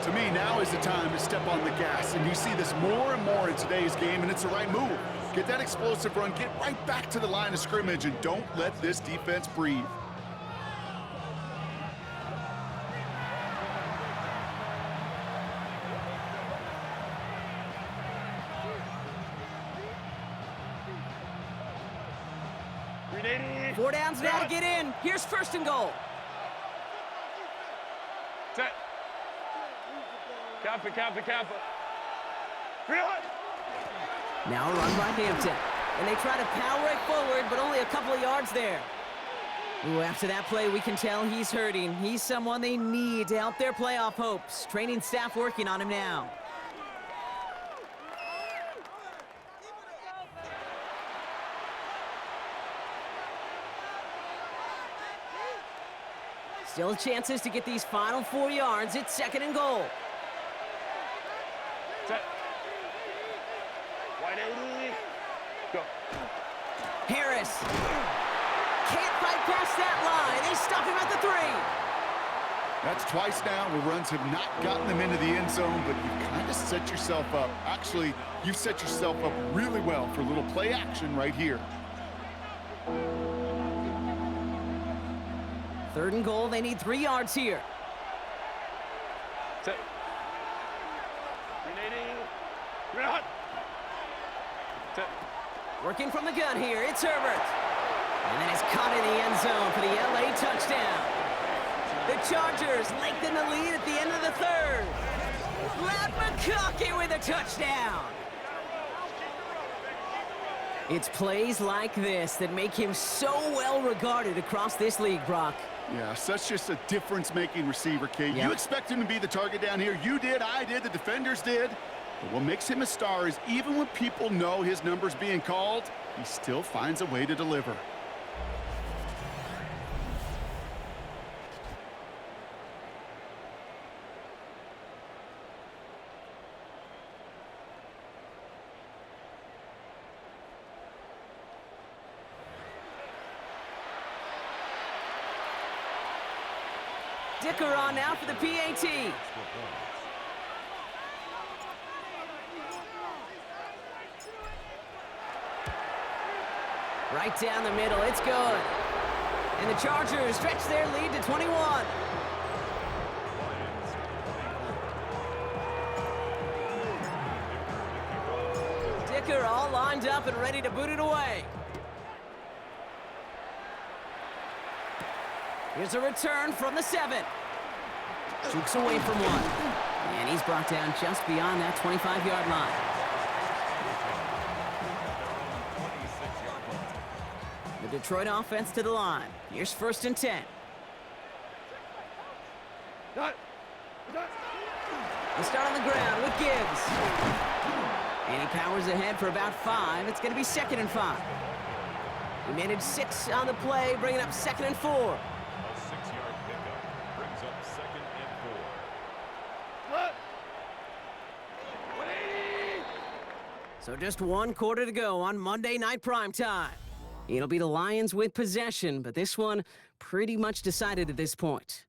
To me, now is the time to step on the gas, and you see this more and more in today's game, and it's the right move. Get that explosive run, get right back to the line of scrimmage, and don't let this defense breathe. Grenade. 4 downs now to get in. Here's 1st and goal. Set. Kappa. Now a run by Hampton. And they try to power it forward, but only a couple of yards there. Ooh, after that play, we can tell he's hurting. He's someone they need to help their playoff hopes. Training staff working on him now. Still chances to get these final 4 yards. It's 2nd and goal. Set. Wide 80. Go. Harris. Can't fight past that line. They stop him at the 3. That's twice now where runs have not gotten them into the end zone, but you've kind of set yourself up. Actually, you've set yourself up really well for a little play action right here. 3rd and goal. They need 3 yards here. Set. Grenading. Grenade. Set. Working from the gun here. It's Herbert. And then it's caught in the end zone for the LA touchdown. The Chargers lengthen the lead at the end of the 3rd. Ladd McConkey with a touchdown. It's plays like this that make him so well regarded across this league, Brock. Yeah, such just a difference-making receiver, Kate. Yep. You expect him to be the target down here. You did, I did, the defenders did. But what makes him a star is even when people know his number's being called, he still finds a way to deliver. Dicker on now for the PAT. Right down the middle, it's good. And the Chargers stretch their lead to 21. Dicker all lined up and ready to boot it away. Here's a return from the 7. Jukes away from one. And he's brought down just beyond that 25-yard line. The Detroit offense to the line. Here's 1st and 10. They start on the ground with Gibbs. And he powers ahead for about 5. It's going to be 2nd and 5. He managed 6 on the play, bringing up 2nd and 4. A 6-yard pickup brings up 2nd and 4. So just 1 quarter to go on Monday Night Primetime. It'll be the Lions with possession, but this one pretty much decided at this point.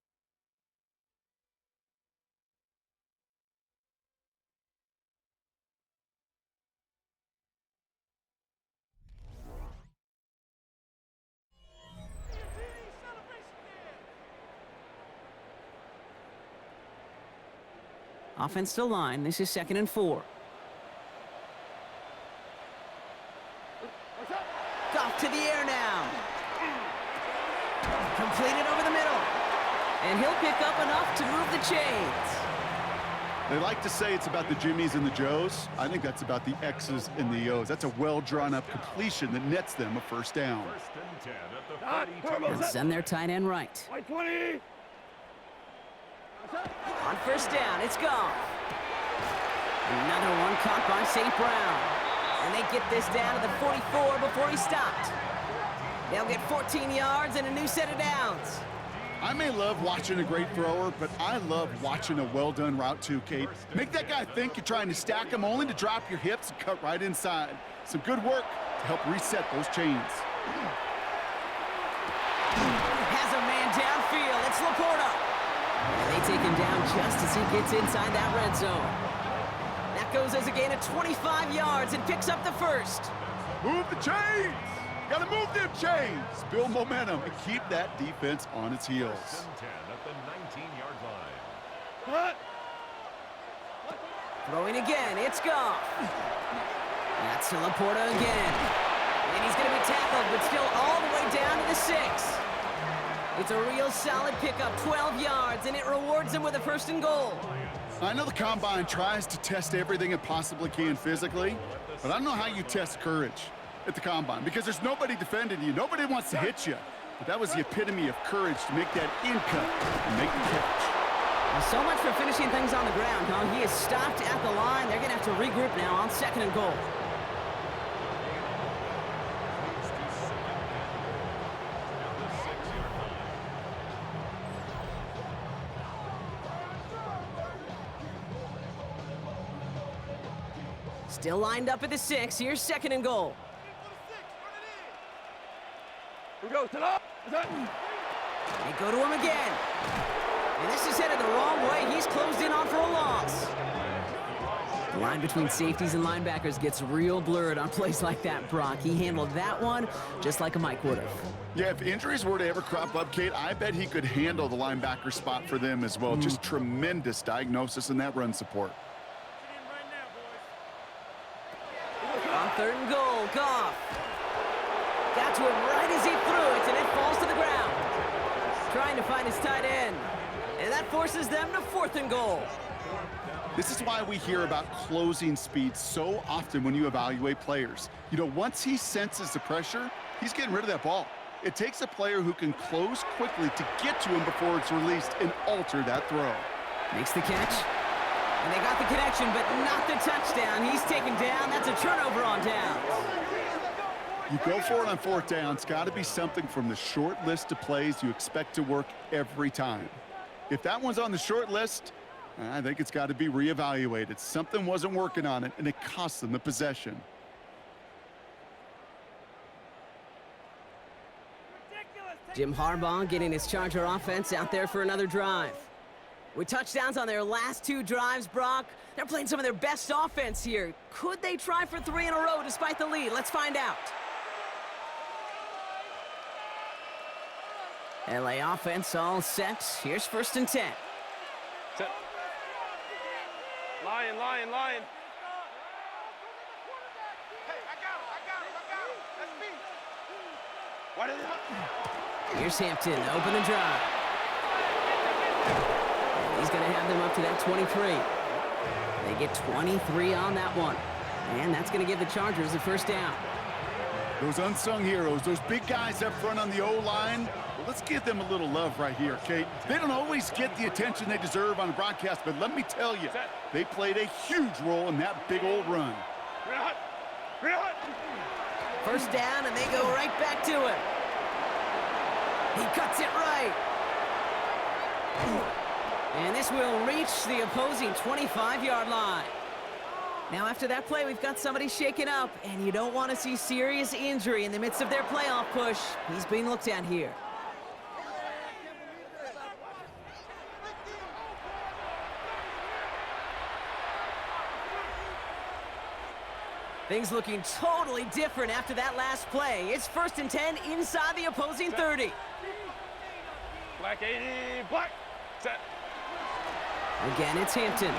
Offense to line. This is 2nd and 4. Goff to the air now. Completed over the middle. And he'll pick up enough to move the chains. They like to say it's about the Jimmies and the Joes. I think that's about the X's and the O's. That's a well-drawn-up completion that nets them a 1st down. 1st and 10 at the 42. And send their tight end right. 20. On 1st down, it's Goff. Another one caught by St. Brown. And they get this down to the 44 before he stopped. They'll get 14 yards and a new set of downs. I may love watching a great thrower, but I love watching a well-done route too, Kate. Make that guy think you're trying to stack him only to drop your hips and cut right inside. Some good work to help reset those chains. Has a man downfield. It's Laporta. And they take him down just as he gets inside that red zone. That goes as a gain of 25 yards and picks up the 1st. Move the chains! Gotta move them chains! Build momentum and keep that defense on its heels. 1st and 10 at the 19-yard line. Throwing again, it's Goff. That's to Laporta again. And he's going to be tackled, but still all the way down to the 6. It's a real solid pickup, 12 yards, and it rewards him with a 1st and goal. I know the Combine tries to test everything it possibly can physically, but I don't know how you test courage at the Combine, because there's nobody defending you. Nobody wants to hit you. But that was the epitome of courage to make that in-cut and make the catch. Well, so much for finishing things on the ground, huh? He is stopped at the line. They're going to have to regroup now on 2nd and goal. Still lined up at the 6. Here's 2nd and goal. We go to the. They go to him again. And this is headed the wrong way. He's closed in on for a loss. The line between safeties and linebackers gets real blurred on plays like that, Brock. He handled that one just like a Mike would have. Yeah, if injuries were to ever crop up, Kate, I bet he could handle the linebacker spot for them as well. Just tremendous diagnosis in that run support. On 3rd and goal, Goff. Got to him right as he threw it, and it falls to the ground. Trying to find his tight end. And that forces them to 4th and goal. This is why we hear about closing speed so often when you evaluate players. You know, once he senses the pressure, he's getting rid of that ball. It takes a player who can close quickly to get to him before it's released and alter that throw. Makes the catch. And they got the connection, but not the touchdown. He's taken down. That's a turnover on downs. You go for it on 4th down. It's got to be something from the short list of plays you expect to work every time. If that one's on the short list, I think it's got to be reevaluated. Something wasn't working on it, and it cost them the possession. Ridiculous. Jim Harbaugh getting his Charger offense out there for another drive. With touchdowns on their last 2 drives, Brock, they're playing some of their best offense here. Could they try for 3 in a row despite the lead? Let's find out. LA offense all set. Here's 1st and 10. Set. Lion, lion, lion. Hey, I got him. That's me. Why did it? Here's Hampton to open the drive. And he's going to have them up to that 23. They get 23 on that one. And that's going to give the Chargers the 1st down. Those unsung heroes, those big guys up front on the O-line, well, let's give them a little love right here, Kate. They don't always get the attention they deserve on the broadcast, but let me tell you, they played a huge role in that big old run. 1st down, and they go right back to it. He cuts it right. And this will reach the opposing 25-yard line. Now, after that play, we've got somebody shaken up, and you don't want to see serious injury in the midst of their playoff push. He's being looked at here. Things looking totally different after that last play. It's 1st and 10 inside the opposing 30. Black 80, black. Set. Again, it's Hampton.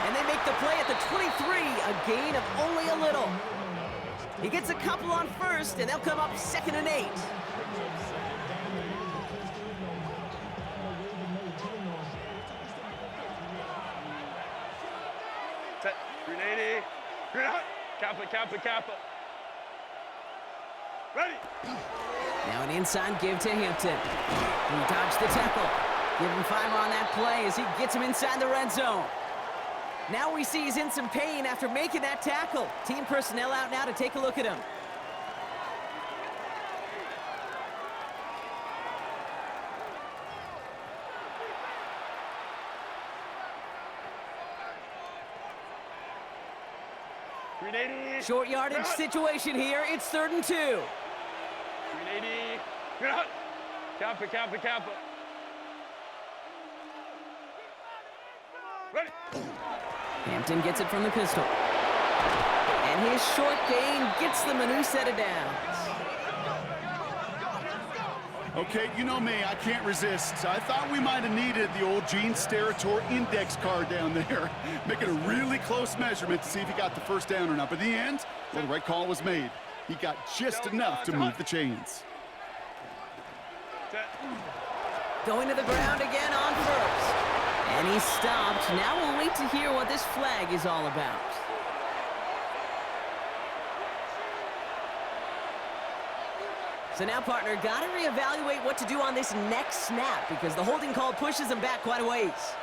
And they make the play at the 23, a gain of only a little. He gets a couple on 1st, and they'll come up 2nd and 8. Set. 380. Kappa. Ready. Now an inside give to Hampton. He dodged the tackle. Give him 5 on that play as he gets him inside the red zone. Now we see he's in some pain after making that tackle. Team personnel out now to take a look at him. Short yardage situation here. It's 3rd and 2. 380. Kappa. Ready. Hampton gets it from the pistol. And his short gain gets them a new set of downs. Okay, you know me, I can't resist. I thought we might have needed the old Gene Steratore index card down there, making a really close measurement to see if he got the 1st down or not. But in the end, well, the right call was made. He got just enough to move the chains. Going to the ground again on 1st. And he stopped. Now we'll wait to hear what this flag is all about. So now, partner, got to reevaluate what to do on this next snap because the holding call pushes him back quite a ways.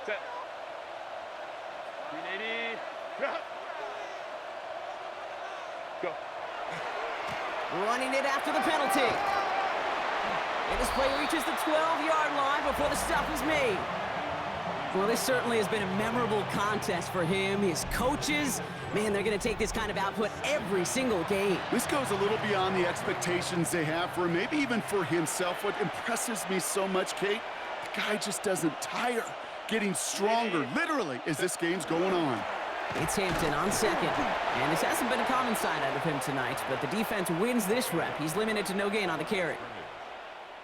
Set. 380. Go. Running it after the penalty. And this play reaches the 12-yard line before the stop is made. Well, this certainly has been a memorable contest for him, his coaches. Man, they're going to take this kind of output every single game. This goes a little beyond the expectations they have for him, maybe even for himself. What impresses me so much, Kate, the guy just doesn't tire, getting stronger, literally, as this game's going on. It's Hampton on 2nd. And this hasn't been a common sight out of him tonight, but the defense wins this rep. He's limited to no gain on the carry.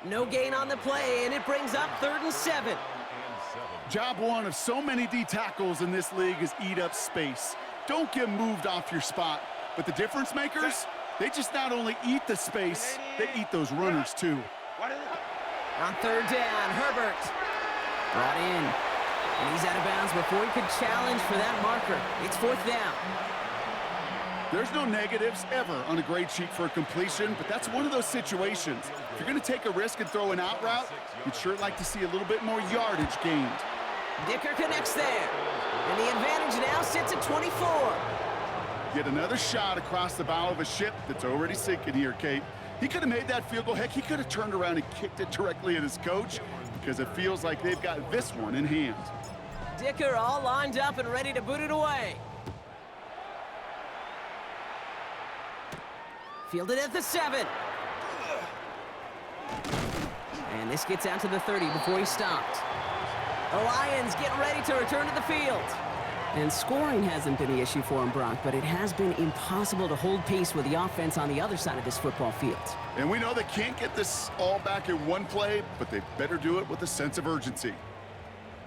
No gain on the play, and it brings up 3rd and 7. Job one of so many D tackles in this league is eat up space. Don't get moved off your spot. But the difference makers, they just not only eat the space, they eat those runners too. On 3rd down, Herbert brought in. And he's out of bounds before he could challenge for that marker. It's 4th down. There's no negatives ever on a grade sheet for a completion, but that's one of those situations. If you're going to take a risk and throw an out route, you'd sure like to see a little bit more yardage gained. Dicker connects there. And the advantage now sits at 24. Yet another shot across the bow of a ship that's already sinking here, Kate. He could have made that field goal. Heck, he could have turned around and kicked it directly at his coach because it feels like they've got this one in hand. Dicker all lined up and ready to boot it away. Fielded at the 7. And this gets out to the 30 before he stopped. The Lions get ready to return to the field. And scoring hasn't been the issue for him, Brock, but it has been impossible to hold pace with the offense on the other side of this football field. And we know they can't get this all back in one play, but they better do it with a sense of urgency.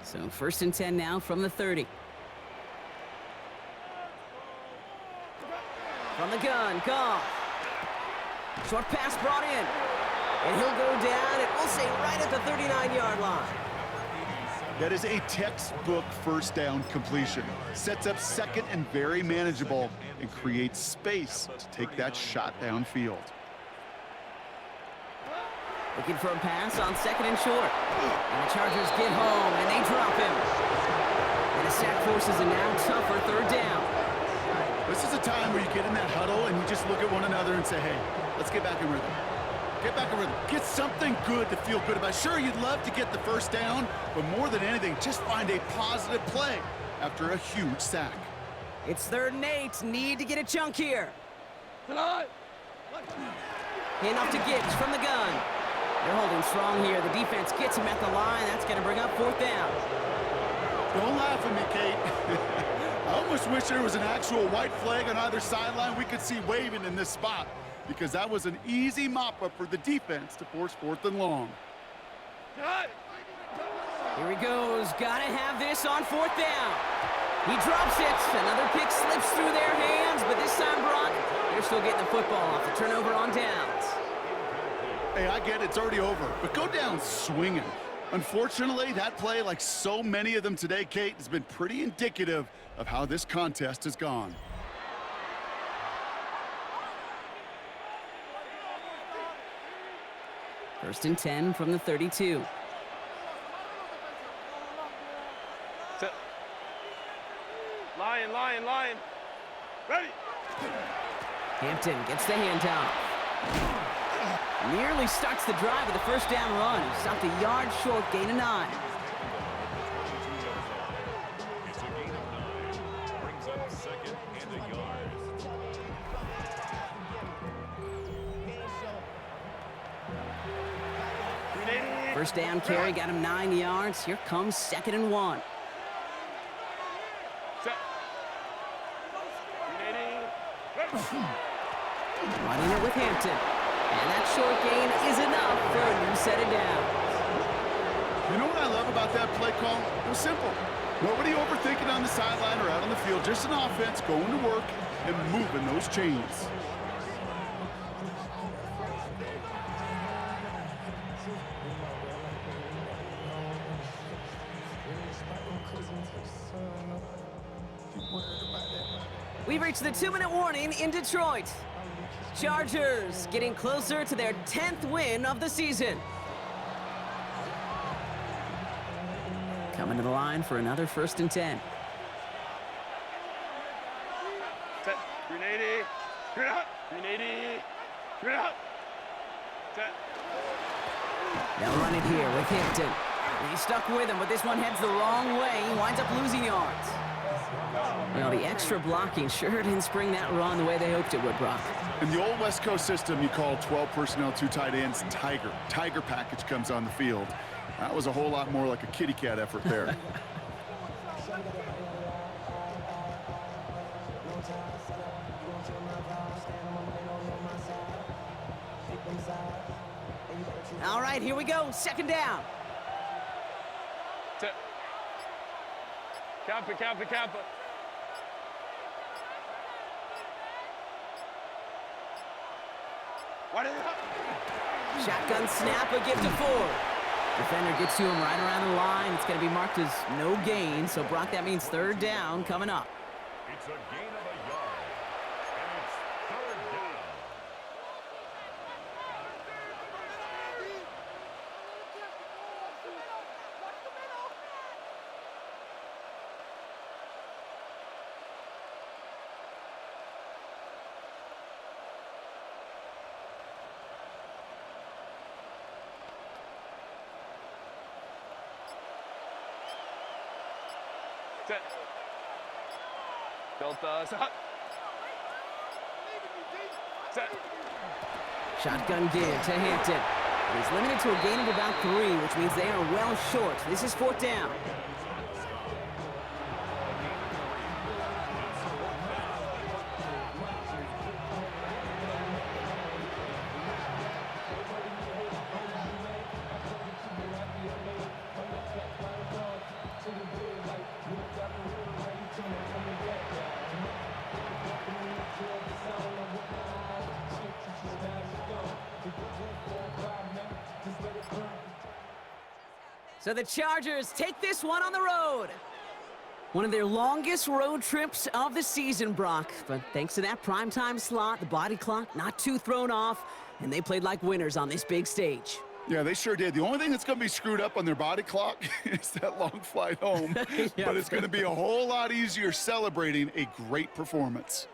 So 1st and 10 now from the 30. From the gun, Goff. Short pass brought in. And he'll go down, and we'll say right at the 39-yard line. That is a textbook first down completion. Sets up second and very manageable and creates space to take that shot downfield. Looking for a pass on 2nd and short. And the Chargers get home, and they drop him. And a sack forces a now tougher 3rd down. This is a time where you get in that huddle and you just look at one another and say, hey, let's get back in rhythm. Get back in rhythm. Get something good to feel good about. Sure, you'd love to get the first down, but more than anything, just find a positive play after a huge sack. It's 3rd and 8. Need to get a chunk here. Hand off to Gibbs from the gun. They're holding strong here. The defense gets him at the line. That's going to bring up 4th down. Don't laugh at me, Kate. I almost wish there was an actual white flag on either sideline we could see waving in this spot, because that was an easy mop-up for the defense to force 4th and long. Here he goes. Got to have this on 4th down. He drops it. Another pick slips through their hands, but this time, Brock, they're still getting the football off the turnover on downs. Hey, I get it. It's already over, but go down swinging. Unfortunately, that play, like so many of them today, Kate, has been pretty indicative of how this contest has gone. First and 10 from the 32. Lion, lion, lion. Ready. Hampton gets the handoff. Nearly starts the drive with a first down run. He stopped a yard short, gain of 9. It's a gain of 9. Brings up 2nd and a yard. First down carry got him 9 yards. Here comes 2nd and 1. Running it with Hampton. And that short gain is enough for a new set of downs. You know what I love about that play call? It was simple. Nobody overthinking on the sideline or out on the field. Just an offense going to work and moving those chains. We've reached the 2-minute warning in Detroit. Chargers getting closer to their 10th win of the season. Coming to the line for another 1st and 10. Set. Grenade. Grenade. Grenade. Grenade. Set. They'll run it here with Hampton. He's stuck with him, but this one heads the wrong way. He winds up losing yards. Well, the extra blocking sure didn't spring that run the way they hoped it would, Brock. In the old West Coast system, you call 12 personnel, 2 tight ends, Tiger. Tiger package comes on the field. That was a whole lot more like a kitty cat effort there. All right, here we go. 2nd down. Set. Kappa, kappa, kappa. What is it? Shotgun snap, a gift to Ford. Defender gets to him right around the line. It's going to be marked as no gain. So, Brock, that means 3rd down coming up. It's a gain of a yard. And it's 3rd down. Set. Delta. Set. Set. Shotgun give to Hampton. He's limited to a gain of about 3, which means they are well short. This is 4th down. So the Chargers take this one on the road. One of their longest road trips of the season, Brock. But thanks to that primetime slot, the body clock not too thrown off, and they played like winners on this big stage. Yeah, they sure did. The only thing that's going to be screwed up on their body clock is that long flight home. Yeah. But it's going to be a whole lot easier celebrating a great performance.